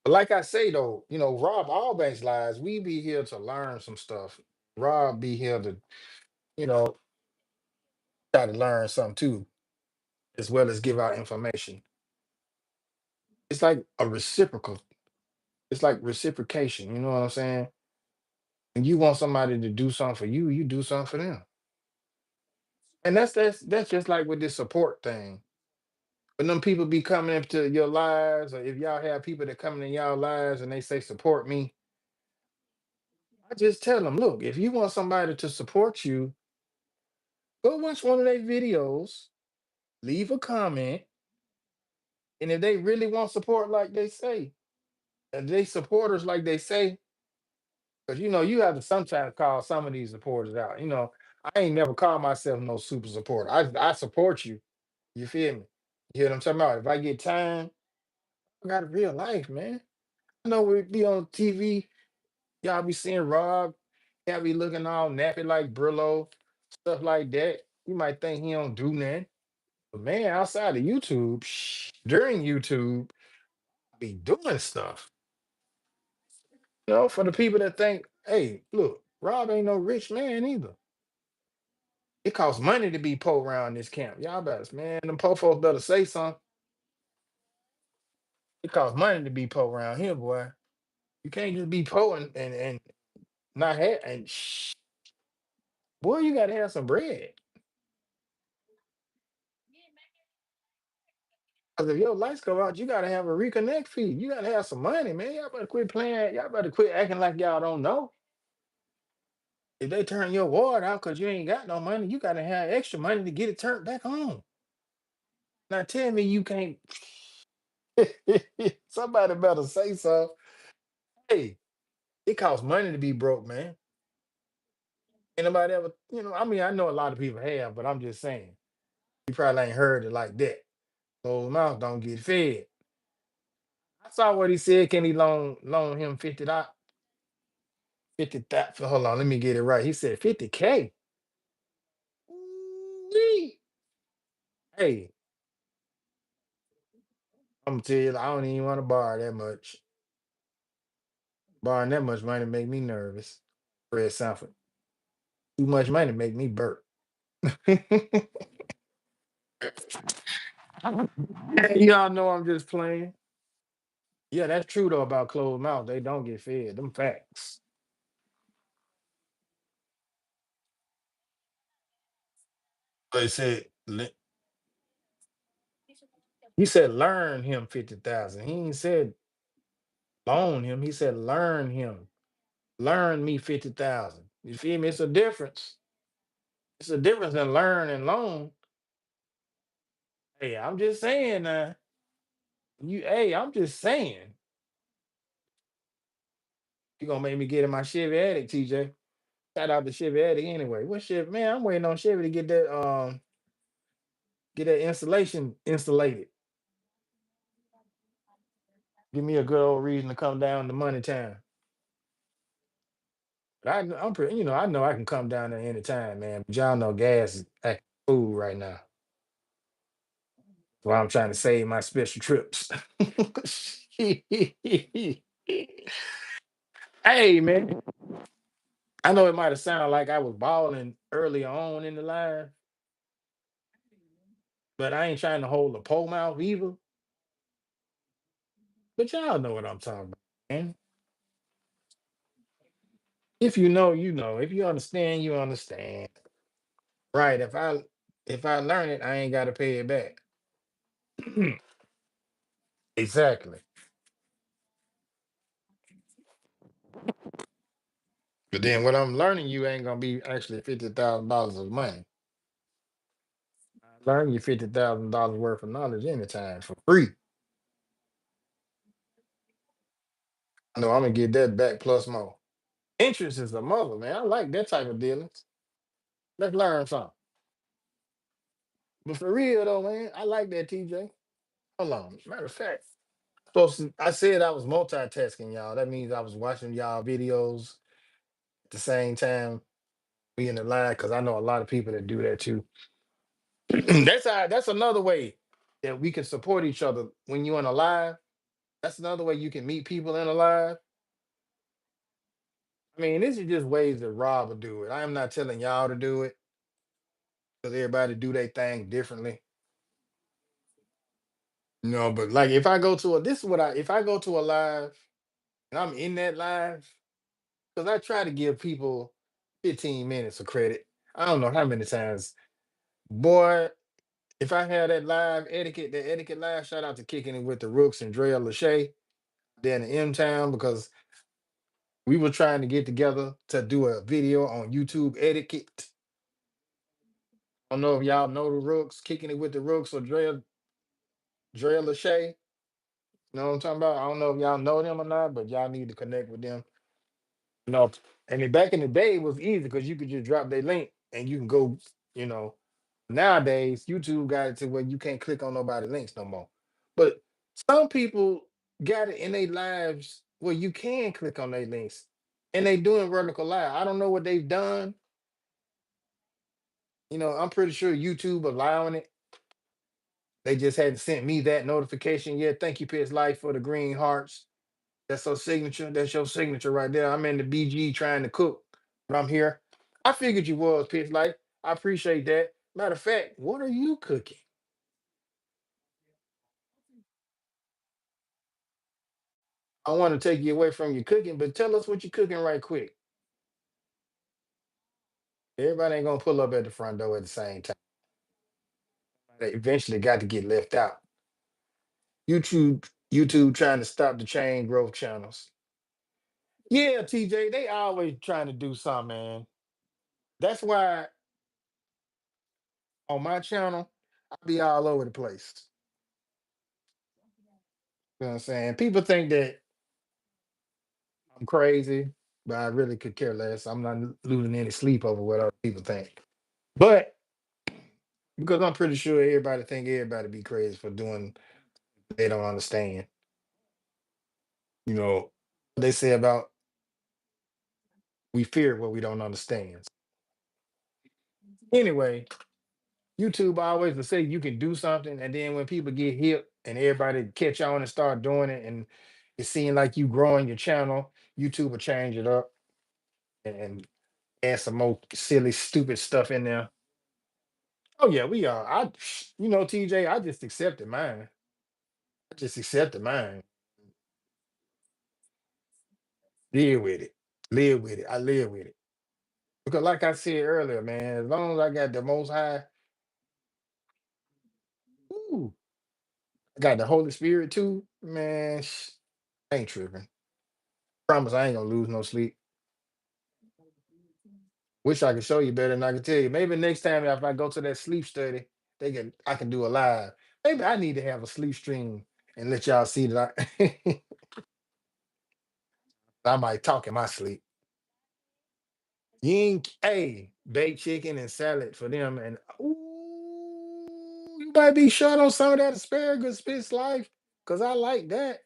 S1: But like I say though, Rob Allbanks lies, we be here to learn some stuff. Rob be here to, you know, try to learn something too, as well as give out information. It's like a reciprocal, it's like reciprocation, you know what I'm saying? When you want somebody to do something for you, you do something for them. And that's just like with this support thing. When them people be coming into your lives, or if y'all have people that come in y'all lives and they say support me, I just tell them, look, if you want somebody to support you, go watch one of their videos, leave a comment, and if they really want support like they say, and they supporters like they say, because you have to sometimes call some of these supporters out. I ain't never called myself no super supporter. I support you. You feel me? You hear what I'm talking about? If I get time, I got a real life, man. I know we be on TV, y'all be seeing Rob, y'all be looking all nappy like Brillo, stuff like that. You might think he don't do nothing. But man, outside of YouTube, during YouTube, be doing stuff. For the people that think, hey, look, Rob ain't no rich man either. It costs money to be po around this camp. Y'all better, man, them po folks better say something. It costs money to be po around here, boy. You can't just be po and not have, and boy, you gotta have some bread. Cause if your lights go out, you gotta have a reconnect fee. You gotta have some money, man. Y'all better quit playing. Y'all better quit acting like y'all don't know. If they turn your water out because you ain't got no money, you gotta have extra money to get it turned back on. Now tell me you can't. Somebody better say so. Hey, it costs money to be broke, man. Anybody ever, I mean, I know a lot of people have, but I'm just saying, you probably ain't heard it like that. Closed mouth don't get fed. I saw what he said. Can he loan him 50,000? Hold on, let me get it right. He said 50K. Ooh-wee. Hey, I'm gonna tell you, I don't even want to borrow that much. Borrowing that much money make me nervous. Fred Sanford. Too much money make me burp. Y'all know I'm just playing. Yeah, that's true though about closed mouth. They don't get fed. Them facts. They said he said learn him 50,000. He ain't said loan him. He said learn him. Learn me 50,000. You feel me? It's a difference. It's a difference in learn and loan. Hey, I'm just saying I'm just saying. You gonna make me get in my Chevy Addict, TJ. Shout out to Chevy Addict anyway. What Chevy? Man, I'm waiting on Chevy to get that installation installated. Give me a good old reason to come down to Money Town. But I'm pretty, I know I can come down there anytime, man. But y'all know gas is acting food right now. So I'm trying to save my special trips. Hey, man. I know it might have sounded like I was balling earlier on in the line, but I ain't trying to hold a pole mouth either. But y'all know what I'm talking about, man. If you know, you know. If you understand, you understand. Right. If I learn it, I ain't gotta pay it back. Exactly. But then what I'm learning you ain't gonna be actually $50,000 of money. I learn you $50,000 worth of knowledge anytime for free. I know I'm gonna get that back plus more. Interest is the mother, man. I like that type of dealings. Let's learn something. But for real though, man, I like that, TJ. Hold on. Matter of fact, I said I was multitasking, y'all. That means I was watching y'all videos at the same time, be in the line, because I know a lot of people that do that too. That's another way that we can support each other when you're in a live. That's another way you can meet people in a live. I mean, this is just ways that Rob will do it. I am not telling y'all to do it because everybody do their thing differently. But like if I go to a this is what I if I go to a live and I'm in that live, because I try to give people 15 minutes of credit. I don't know how many times. Boy, if I had that etiquette live, shout out to Kicking It with the Rooks and Drea Lachey, then in M Town, because we were trying to get together to do a video on YouTube etiquette. I don't know if y'all know the Rooks, Kicking It with the Rooks or Drea Lachey. You know what I'm talking about? I don't know if y'all know them or not, but y'all need to connect with them. No, and then back in the day, it was easy because you could just drop their link and you can go. You know, nowadays YouTube got it to where you can't click on nobody links no more. But some people got it in their lives where you can click on their links, and they doing vertical live. I don't know what they've done. I'm pretty sure YouTube allowing it. They just hadn't sent me that notification yet. Thank you, Pitch Life, for the green hearts. That's your signature. That's your signature right there. I'm in the BG trying to cook, but I'm here. I figured you was Pitch Life. I appreciate that. Matter of fact, what are you cooking? I want to take you away from your cooking, but tell us what you're cooking right quick. Everybody ain't gonna pull up at the front door at the same time. They eventually got to get left out. YouTube trying to stop the chain growth channels. Yeah, TJ, they always trying to do something, man. That's why on my channel, I be all over the place. You know what I'm saying? People think that I'm crazy, but I really could care less. I'm not losing any sleep over what other people think. But because I'm pretty sure everybody think everybody be crazy for doing they don't understand. You know, they say about we fear what we don't understand. Anyway, YouTube always will say you can do something, and then when people get hip and everybody catch on and start doing it, and it seems like you growing your channel, YouTube will change it up and add some more silly, stupid stuff in there. Oh yeah, we are. TJ, I just accepted mine. I just accepted mine. Live with it. Live with it. I live with it. Because like I said earlier, man, as long as I got the most high, ooh, I got the Holy Spirit too, man. I ain't tripping. Promise I ain't gonna lose no sleep. Wish I could show you better than I can tell you. Maybe next time if I go to that sleep study, I can do a live. Maybe I need to have a sleep stream and let y'all see that I might talk in my sleep. Yink, hey, baked chicken and salad for them. And ooh, you might be short on some of that asparagus, Spitz Life, because I like that.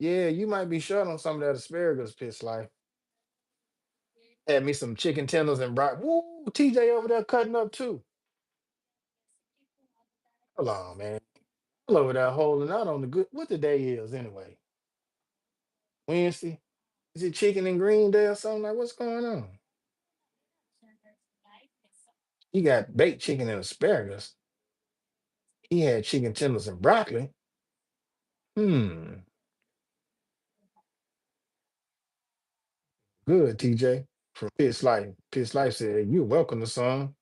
S1: Yeah, you might be short on some of that asparagus, Spitz Life. Had me some chicken tenders and broccoli. Woo, TJ over there cutting up too. Hold on, man. All over there holding out on the good. What the day is anyway? Wednesday? Is it chicken and green day or something? Like, what's going on? He got baked chicken and asparagus. He had chicken tenders and broccoli. Hmm. Good, TJ. From Pitch Life. Pitch Life said, "You're welcome to some."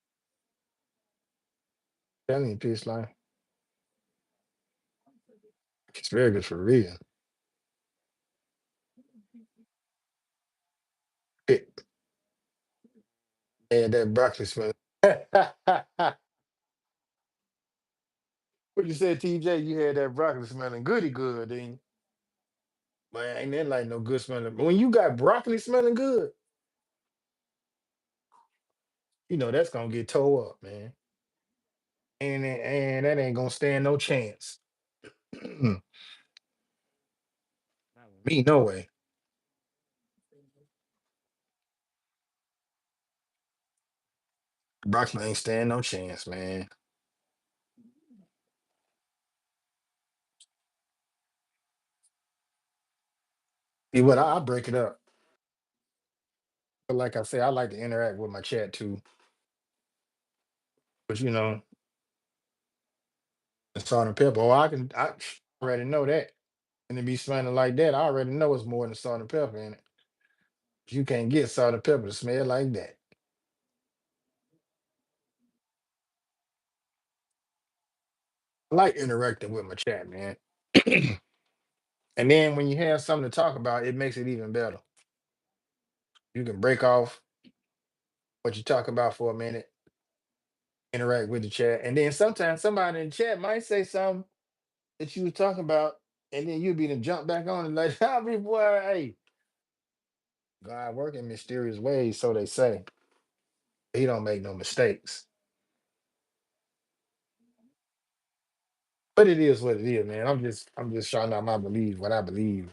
S1: Telling you, Pitch Life. Asparagus for real. It, and that broccoli smell. What you said, TJ? You had that broccoli smelling goody good, didn't you? Man, ain't that like no good smelling. When you got broccoli smelling good, you know that's gonna get tore up, man. And that ain't gonna stand no chance. Me, no way. Broccoli ain't stand no chance, man. See what I break it up. But like I said, I like to interact with my chat too. But the salt and pepper. Oh, I already know that. And it be smelling like that. I already know it's more than salt and pepper in it. You can't get salt and pepper to smell like that. I like interacting with my chat, man. And then when you have something to talk about, it makes it even better. You can break off what you talk about for a minute, interact with the chat, and then sometimes somebody in the chat might say something that you were talking about, and then you'll be to jump back on and like, "Ah, boy, hey, God work in mysterious ways, so they say. He don't make no mistakes. But it is what it is, man. I'm just showing out my belief, what I believe.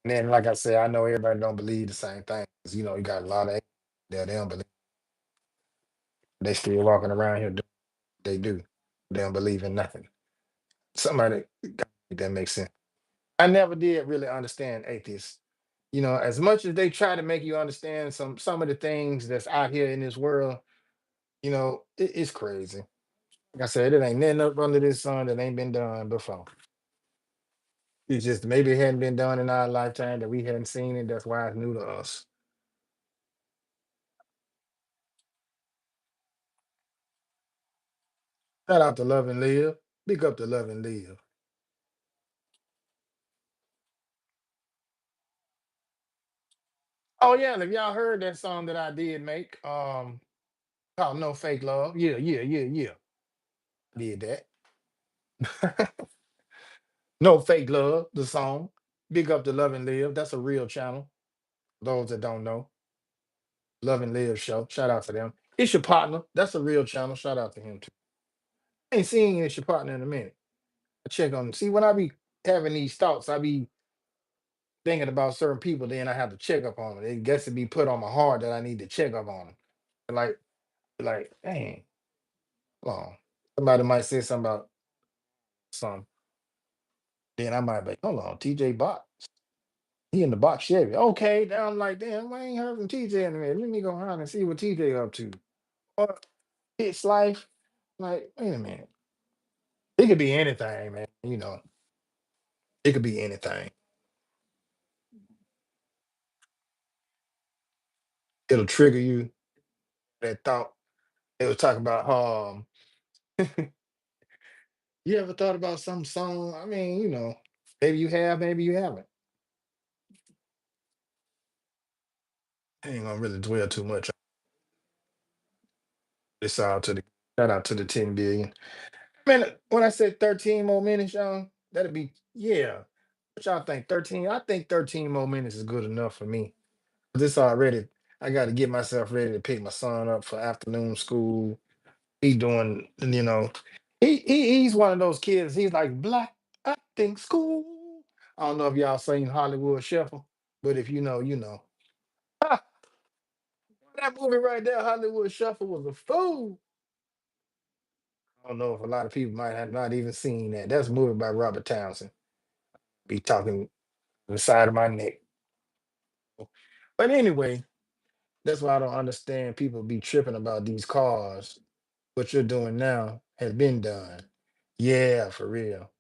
S1: And then, like I said, I know everybody don't believe the same thing. 'Cause, you got a lot of that they don't believe. They still walking around here doing what they do. They don't believe in nothing. Somebody that makes sense. I never did really understand atheists. As much as they try to make you understand some of the things that's out here in this world, it's crazy. Like I said, it ain't nothing up under this sun that ain't been done before. It's just maybe it hadn't been done in our lifetime that we hadn't seen it. That's why it's new to us. Shout out to Love and Live. Big up to Love and Live. Oh yeah, and if y'all heard that song that I did make, called No Fake Love. Yeah, yeah, yeah, yeah. Did that. No Fake Love, the song. Big up to Love and Live. That's a real channel. Those that don't know. Love and Live show. Shout out to them. It's your partner. That's a real channel. Shout out to him too. Ain't seen it's your partner in a minute. I check on see when I be having these thoughts, I be thinking about certain people, then I have to check up on them. It gets to be put on my heart that I need to check up on them. Like, dang, hold on. Somebody might say something about something. Then I might be, hold on, TJ Bot. He in the box Chevy. Okay, then I'm like, damn, I ain't heard from TJ in a minute. Let me go around and see what TJ up to. Or it's life. Like, wait a minute. It could be anything, man. It could be anything. It'll trigger you. That thought. It was talking about you ever thought about some song? I mean, maybe you have, maybe you haven't. I ain't gonna really dwell too much on this out to the shout out to the 10 billion. Man, when I said 13 more minutes, y'all, that'd be yeah. What y'all think? 13? I think 13 more minutes is good enough for me. This already, I got to get myself ready to pick my son up for afternoon school. He doing, he's one of those kids. He's like black acting school. I don't know if y'all seen Hollywood Shuffle, but if you know, you know. That movie right there, Hollywood Shuffle, was a fool. I don't know if a lot of people might have not even seen that. That's a movie by Robert Townsend. Be talking the side of my neck. But anyway, that's why I don't understand people be tripping about these cars. What you're doing now has been done. Yeah, for real.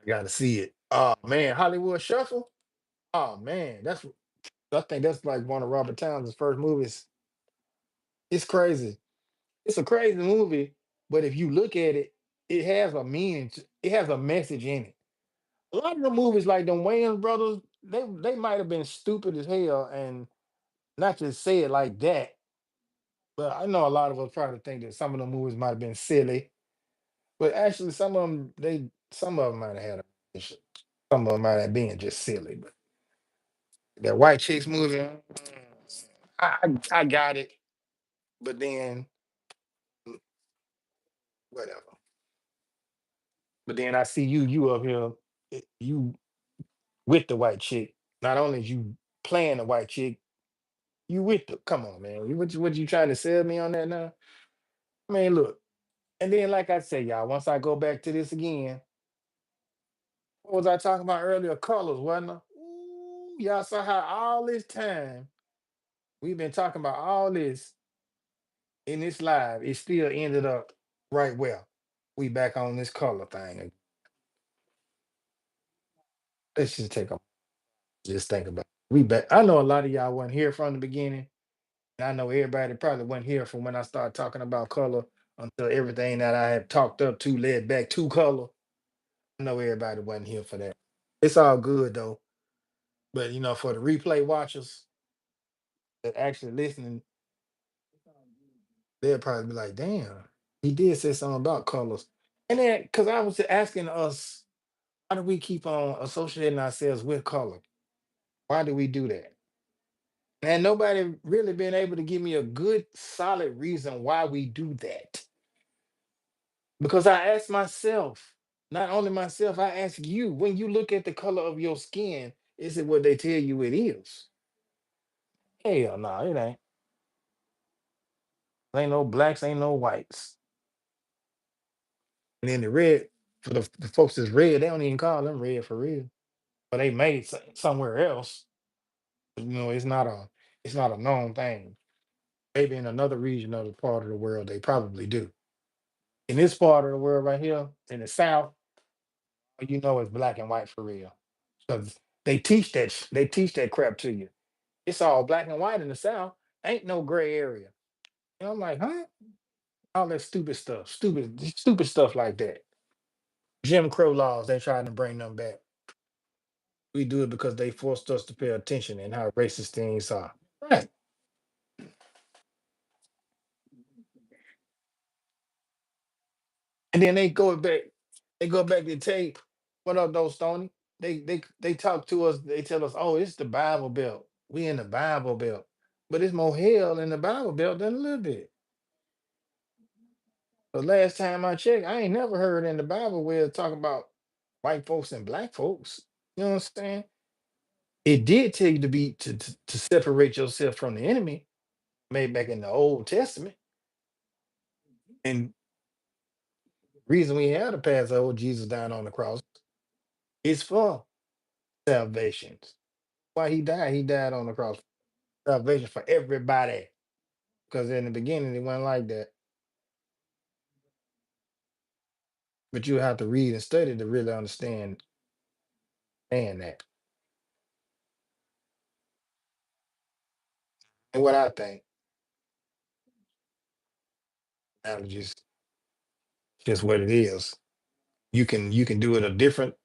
S1: I gotta see it. Oh man, Hollywood Shuffle. Oh man, I think that's like one of Robert Townsend's first movies. It's crazy. It's a crazy movie, but if you look at it, it has a meaning. It has a message in it. A lot of the movies, like the Wayans brothers, they might have been stupid as hell, and not just say it like that. But I know a lot of us probably think that some of the movies might have been silly, but actually some of them might have had a mission. Some of them might have been just silly. But that White Chicks movie, I got it, but then whatever. But then I see you up here, you with the white chick. Not only is you playing the white chick, you with the. Come on, man. What you trying to sell me on that now? I mean, look. And then, like I say, y'all, once I go back to this again, what was I talking about earlier? Colors, wasn't I? Ooh, y'all saw how all this time we've been talking about all this in this live, it still ended up right well. We back on this color thing. Let's just take a just think about it. We back. I know a lot of y'all wasn't here from the beginning. And I know everybody probably wasn't here from when I started talking about color until everything that I had talked up to led back to color. I know everybody wasn't here for that. It's all good though. But for the replay watchers that actually listening, they'll probably be like, damn, he did say something about colors. And then because I was asking us, why do we keep on associating ourselves with color? Why do we do that? And nobody really been able to give me a good solid reason why we do that. Because I asked myself, not only myself, I ask you, when you look at the color of your skin, is it what they tell you it is? Hell no, it ain't. Ain't no blacks, ain't no whites. And then the red, for the folks that's red, they don't even call them red for real. But they made somewhere else. It's not a known thing. Maybe in another region of the part of the world, they probably do. In this part of the world right here, in the South, it's black and white for real. Because they teach that crap to you. It's all black and white in the South. Ain't no gray area. And I'm like, huh? All that stupid stuff, stupid stuff like that. Jim Crow laws, they trying to bring them back. We do it because they forced us to pay attention and how racist things are. Right. And then they go back to tell you, what up, though, Stony? They talk to us, they tell us, oh, it's the Bible Belt. We in the Bible Belt. But it's more hell in the Bible Belt than a little bit. The last time I checked, I ain't never heard in the Bible where it talk about white folks and black folks. You know what I'm saying? It did tell you to to separate yourself from the enemy, made back in the Old Testament. And reason we had to pass over Jesus down on the cross is for salvation. Why he died on the cross. Salvation for everybody. Because in the beginning it wasn't like that. But you have to read and study to really understand and that. And what I think, I'm just what it is. You can do it a different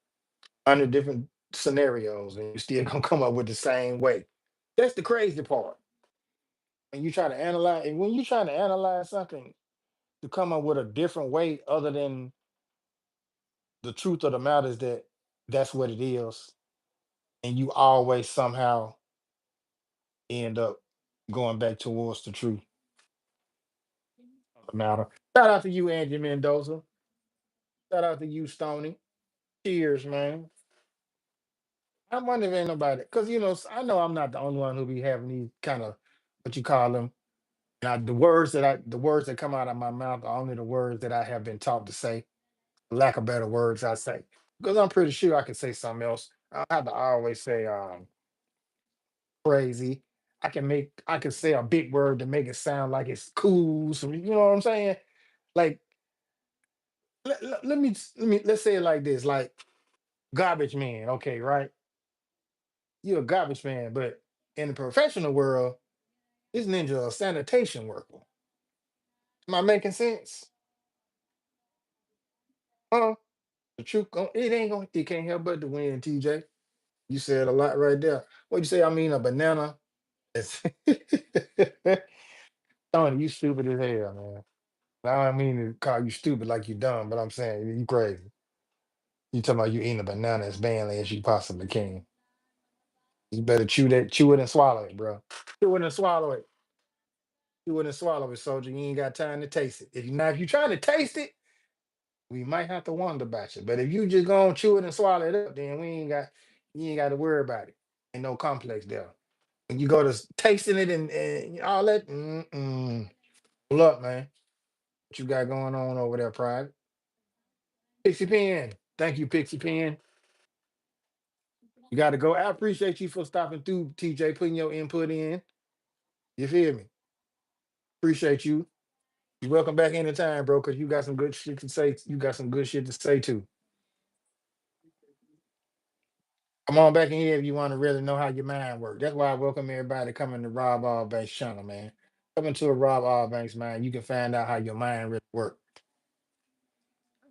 S1: under different scenarios and you still gonna come up with the same way. That's the crazy part. And you try to analyze, and when you trying to analyze something to come up with a different way other than the truth of the matter is that that's what it is, and you always somehow end up going back towards the truth of the matter. Shout out to you, Angie Mendoza. Shout out to you, Stony. Cheers, man. I wonder if ain't nobody, because I know I'm not the only one who be having these kind of what you call them. Now the words that come out of my mouth are only the words that I have been taught to say. Lack of better words, I say. Because I'm pretty sure I could say something else. I don't have to always say crazy. I can say a big word to make it sound like it's cool. So you know what I'm saying? Like let's say it like this, like garbage man, okay, right? You're a garbage man, but in the professional world, this ninja a sanitation worker. Am I making sense? Huh? The truth, it ain't gonna, it can't help but to win, TJ. You said a lot right there. What you say? I mean, a banana. It's Tony, you stupid as hell, man. I don't mean to call you stupid like you dumb, but I'm saying you crazy. You talking about you eating a banana as badly as you possibly can. You better chew it and swallow it, bro. Chew it and swallow it. Chew it and swallow it, soldier. You ain't got time to taste it. If you trying to taste it, we might have to wonder about you. But if you just gonna chew it and swallow it up, then you ain't got to worry about it. Ain't no complex there. When you go to tasting it and all that, look, man, what you got going on over there, Pride? Pixie Pen. Thank you, Pixie Pen. You got to go. I appreciate you for stopping through, TJ, putting your input in. You feel me? Appreciate you. You're welcome back anytime, bro, because you got some good shit to say. You got some good shit to say, too. Come on back in here if you want to really know how your mind works. That's why I welcome everybody coming to Rob Allbanks channel, man. Coming to a Rob Allbanks, man, you can find out how your mind really works.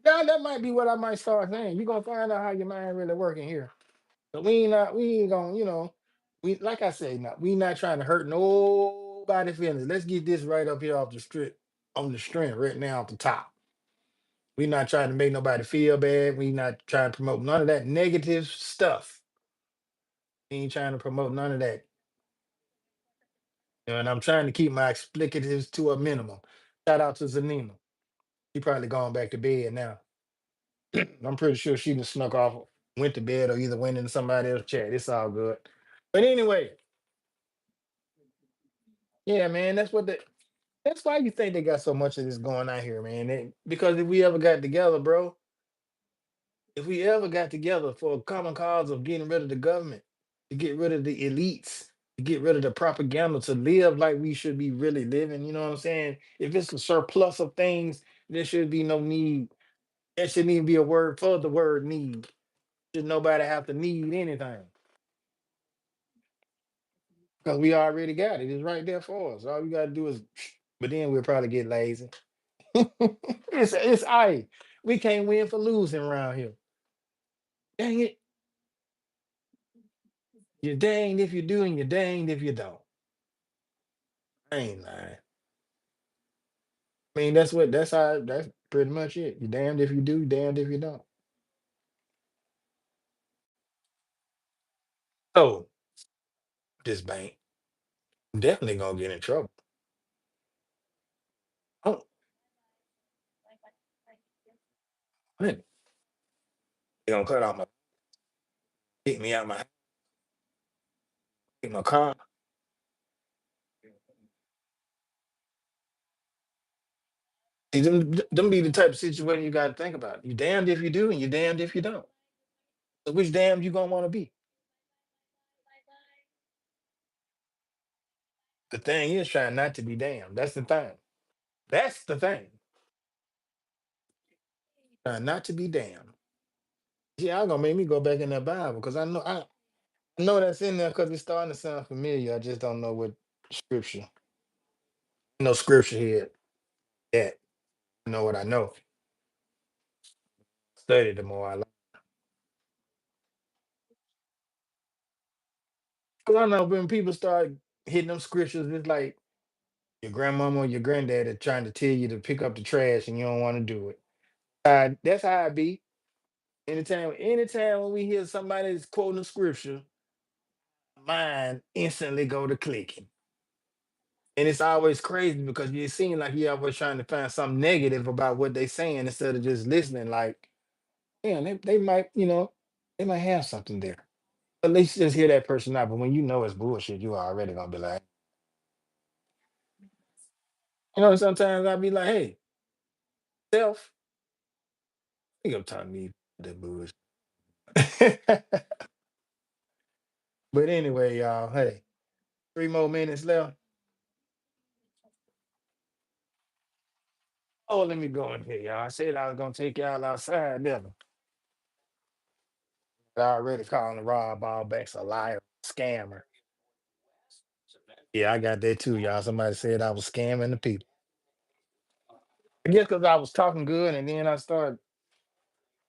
S1: That might be what I might start saying. You're going to find out how your mind really working here. But we ain't gonna, we like I say, now we not trying to hurt nobody feelings. Let's get this right up here off the strip, on the string right now off the top. We not trying to make nobody feel bad. We not trying to promote none of that negative stuff. We ain't trying to promote none of that. And I'm trying to keep my explicatives to a minimum. Shout out to Zanina. She probably gone back to bed now. I'm pretty sure she done snuck off, went to bed, or either went into somebody else's chat. It's all good. But anyway, yeah, man, that's why you think they got so much of this going on here, man. Because if we ever got together, bro, if we ever got together for a common cause of getting rid of the government, to get rid of the elites, to get rid of the propaganda, to live like we should be really living, you know what I'm saying? If it's a surplus of things, there should be no need. There shouldn't even be a word for the word need. Should nobody have to need anything? Because we already got it. It's right there for us. All we got to do is, but then we'll probably get lazy. It's I. We can't win for losing around here. Dang it. You're danged if you do, and you're danged if you don't. I ain't lying. I mean, that's pretty much it. You're damned if you do, damned if you don't. So this bank, I'm definitely gonna get in trouble. Oh, man, they gonna cut off my kick me out my take my car. See, them be the type of situation you gotta think about. You damned if you do, and you're damned if you don't. So which damned you gonna want to be? The thing is trying not to be damned. That's the thing. That's the thing. Trying not to be damned. Yeah, I'm gonna make me go back in that Bible because I know that's in there because it's starting to sound familiar. I just don't know what scripture. No scripture here yet. I know what I know. Study the more I learn. Because I know when people start hitting them scriptures, it's like your grandmama or your granddad are trying to tell you to pick up the trash and you don't want to do it. That's how I be. Anytime when we hear somebody that's quoting the scripture, mine instantly go to clicking. And it's always crazy because you seem like you're always trying to find something negative about what they saying instead of just listening. Like, yeah, they might, they might have something there. At least just hear that person out. But when you know it's bullshit, you already gonna be like, sometimes I'll be like, hey, self, think I'm talking to me that bullshit. But anyway, y'all, hey, 3 more minutes left. Oh, let me go in here, y'all. I said I was gonna take y'all outside, never. I already calling Rob Allbanks a liar, scammer. Yeah, I got that too, y'all. Somebody said I was scamming the people. I guess because I was talking good and then I started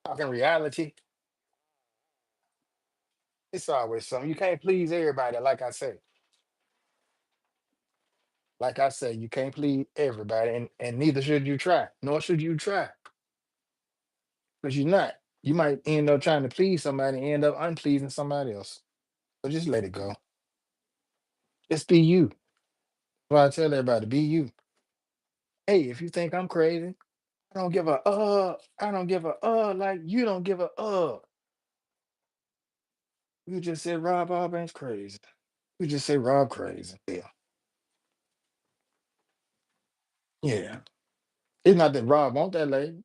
S1: talking reality. It's always something. You can't please everybody, like I say. Like I say, you can't please everybody, and neither should you try, nor should you try, because you're not. You might end up trying to please somebody and end up unpleasing somebody else. So just let it go. Just be you. Well, I tell everybody, be you. Hey, if you think I'm crazy, I don't give a like you don't give a You just said Rob Arbanks crazy. You just say Rob crazy. Yeah. Yeah. It's not that Rob want that lady.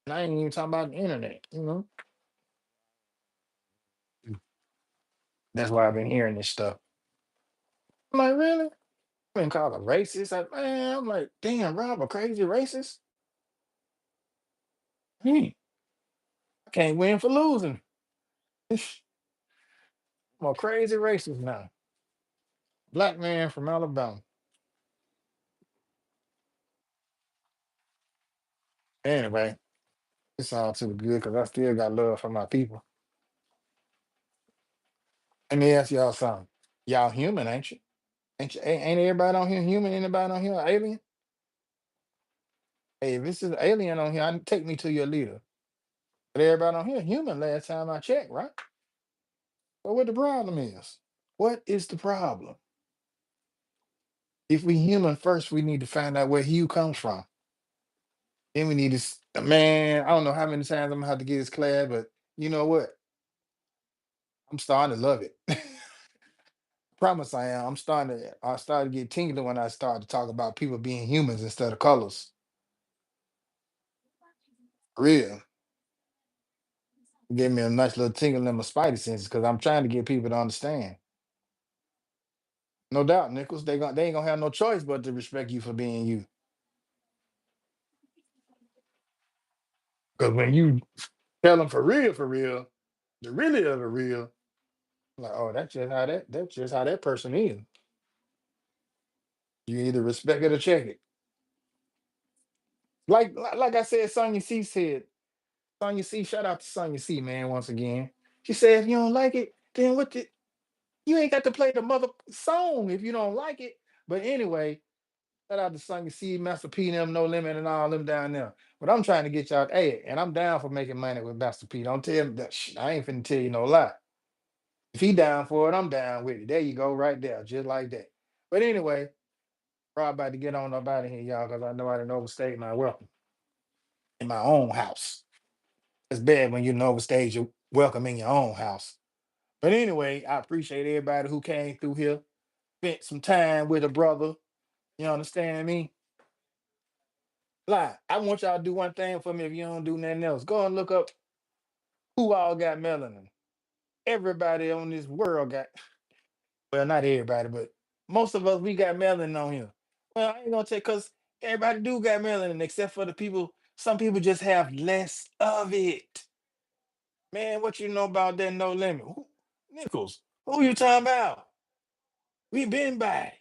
S1: And I ain't even talking about the internet. That's why I've been hearing this stuff. I'm like, really? Been called a racist. I'm like, damn, Rob, a crazy racist? Hmm, I can't win for losing. I'm a crazy racist now. Black man from Alabama. Anyway, it's all to the good because I still got love for my people. Let me ask y'all something. Y'all human, ain't you? Ain't everybody on here human? Anybody on here alien? Hey, if this is an alien on here, take me to your leader. But everybody on here human last time I checked, right? So what the problem is? What is the problem? If we human first, we need to find out where hue comes from. Then we need to, man, I don't know how many times I'm gonna have to get this class, but you know what? I'm starting to love it. Promise I am. I started to get tingling when I started to talk about people being humans instead of colors. Real. Gave me a nice little tingle in my spidey senses because I'm trying to get people to understand. No doubt, Nichols. They ain't gonna have no choice but to respect you for being you. Because when you tell them for real, the really of the real, like, oh, that's just how that person is. You either respect it or check it. Like I said, Sonya C said, Sonya C, shout out to Sonya C, man, once again. She said, if you don't like it, then what the you ain't got to play the mother song if you don't like it. But anyway, shout out to Sonya C, Master P, them, No Limit, and all them down there. But I'm trying to get y'all, hey, and I'm down for making money with Master P. Don't tell me that I ain't finna tell you no lie. If he down for it, I'm down with it. There you go, right there, just like that. But anyway, we're about to get on up out of here, y'all, because I know I didn't overstay my welcome in my own house. It's bad when you didn't overstay your welcome in your own house. But anyway, I appreciate everybody who came through here, spent some time with a brother. You understand me? Lie. I want y'all to do one thing for me if you don't do nothing else. Go and look up who all got melanin. Everybody on this world got, well, not everybody, but most of us, we got melanin on here. Well, I ain't gonna take because everybody do got melanin, except for the people, some people just have less of it. Man, what you know about that no limit? Nichols, who you talking about? We been by.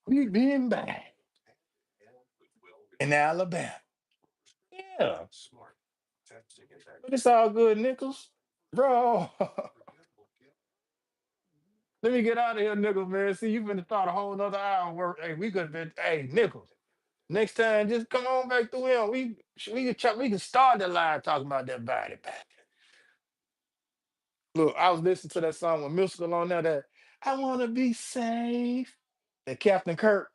S1: We been by in Alabama. Yeah, but it's all good, Nichols. Bro, let me get out of here, Nichols, man. See, you finna start a whole nother hour work. Hey, we could have been, hey, Nichols. Next time, just come on back through here. We can start the line talking about that body back. Look, I was listening to that song with Musical on there that I wanna be safe. That Captain Kirk.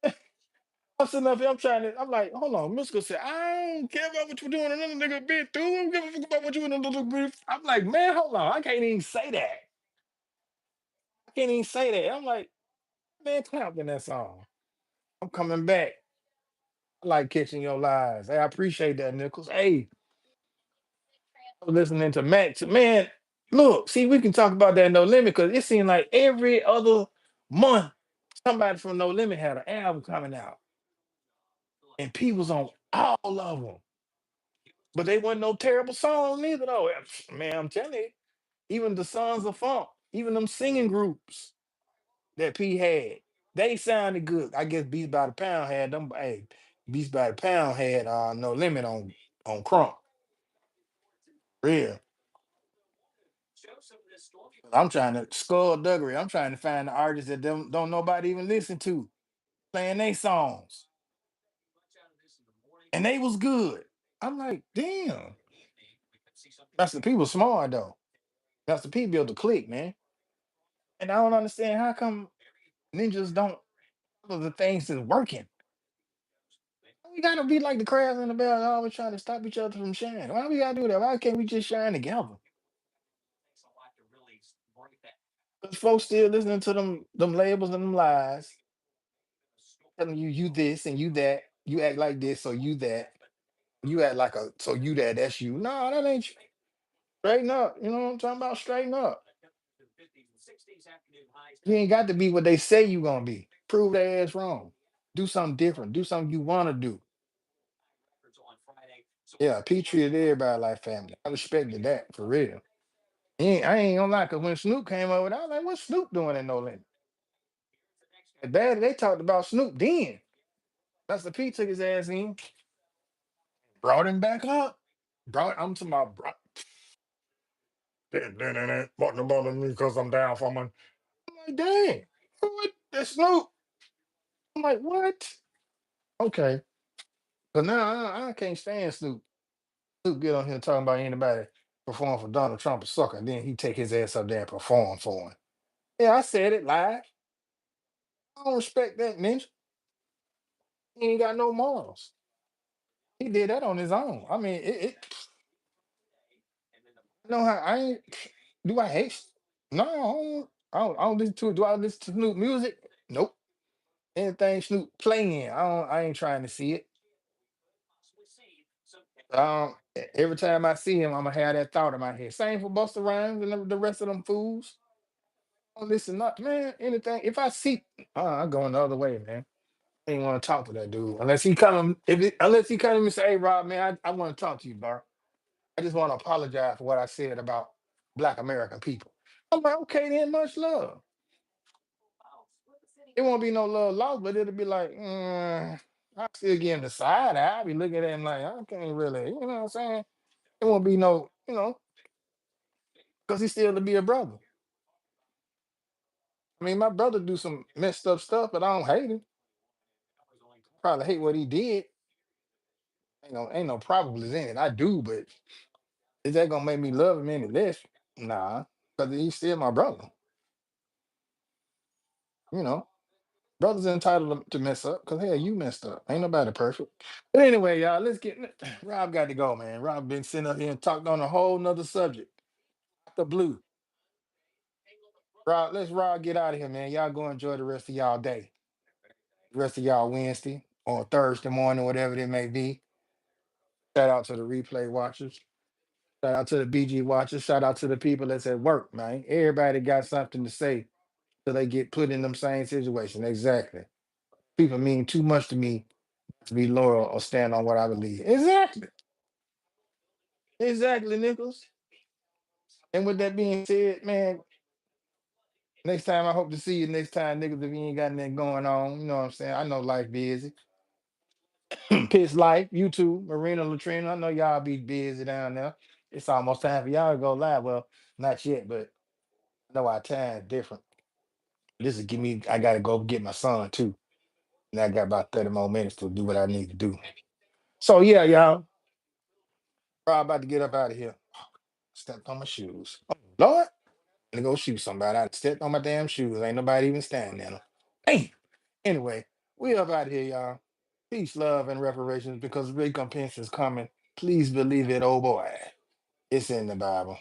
S1: I'm sitting up here, I'm trying to, I'm like, hold on, Musical said, I don't care about what you're doing, another nigga been through. I don't give a fuck about what you in a little brief. I'm like, man, hold on, I can't even say that. I can't even say that. I'm like, man, clap in that song. I'm coming back. I like catching your lies. Hey, I appreciate that, Nichols. Hey, I was listening to Max. Man, look, see, we can talk about that No Limit because it seemed like every other month somebody from No Limit had an album coming out, and P was on all of them. But they wasn't no terrible song neither, though. Man, I'm telling you, even the Sons of Funk, even them singing groups that P had, they sounded good. I guess Beats by the Pound had them. Hey, Beats by the Pound had No Limit on Crunk. Real. I'm trying to skullduggery. I'm trying to find the artists that don't nobody even listen to playing their songs, and they was good. I'm like, damn. That's the people smart though. That's the people build the click, man. And I don't understand how come ninjas don't follow the things that's working. We gotta be like the crabs in the barrel, always trying to stop each other from shining. Why we gotta do that? Why can't we just shine together? Because folks still listening to them labels and them lies, telling you this and you that. You act like this, so you that. You act like a so you that that's you. No, that ain't you. Straighten up. You know what I'm talking about? Straighten up. You ain't got to be what they say you gonna be. Prove their ass wrong. Do something different. Do something you wanna do. Yeah, P treated everybody like family. I respected that for real. I ain't gonna lie, cause when Snoop came over, I was like, what's Snoop doing in No Limit? And Daddy, they talked about Snoop then. That's the P took his ass in, brought him back up. I'm to my bro. Then bought the bottle me because I'm down for my. I'm like, dang, what? That's Snoop. I'm like, what? Okay. But now I can't stand Snoop. Snoop get on here talking about anybody perform for Donald Trump a sucker, and then he take his ass up there and perform for him. Yeah, I said it live. I don't respect that ninja. He ain't got no morals. He did that on his own. I mean, know how I ain't. Do I hate? No, I don't listen to it. Do I listen to Snoop music? Nope. Anything Snoop playing, I ain't trying to see it. Every time I see him, I'm gonna have that thought in my head. Same for Busta Rhymes and the rest of them fools. Don't listen up, man. Anything. If I see, I'm going the other way, man. I ain't want to talk to that dude unless he come. Unless he come and say, "Hey, Rob, man, I want to talk to you, bro. I just want to apologize for what I said about Black American people." I'm like, okay, then, much love. It won't be no love lost, but it'll be like, I still give him the side eye. I be looking at him like, I can't really, you know what I'm saying? It won't be no, because he still to be a brother. I mean, my brother do some messed up stuff, but I don't hate him. Probably hate what he did. Ain't no problems in it. I do, but is that gonna make me love him any less? Nah, because he's still my brother. You know, brothers entitled to mess up because hell, you messed up. Ain't nobody perfect. But anyway, y'all, let's get. Rob got to go, man. Rob been sitting up here and talked on a whole nother subject. The blue. Rob get out of here, man. Y'all go enjoy the rest of y'all day, the rest of y'all Wednesday or Thursday morning, whatever it may be. Shout out to the replay watchers. Shout out to the BG watchers. Shout out to the people that's at work, man. Everybody got something to say till they get put in them same situation. Exactly. People mean too much to me to be loyal or stand on what I believe. Exactly. Exactly, Nichols. And with that being said, man, next time I hope to see you next time, niggas, if you ain't got nothing going on. You know what I'm saying? I know life busy. Piss life, you too, Marina Latrina. I know y'all be busy down there. It's almost time for y'all to go live. Well, not yet, but I know our time's different. This is give me. I gotta go get my son too, and I got about 30 more minutes to do what I need to do. So yeah, y'all. Rob about to get up out of here. Stepped on my shoes. Oh Lord, I'm gonna go shoot somebody. I stepped on my damn shoes. Ain't nobody even standing in them. Hey. Anyway, we up out of here, y'all. Peace, love, and reparations because recompense is coming. Please believe it, oh boy. It's in the Bible.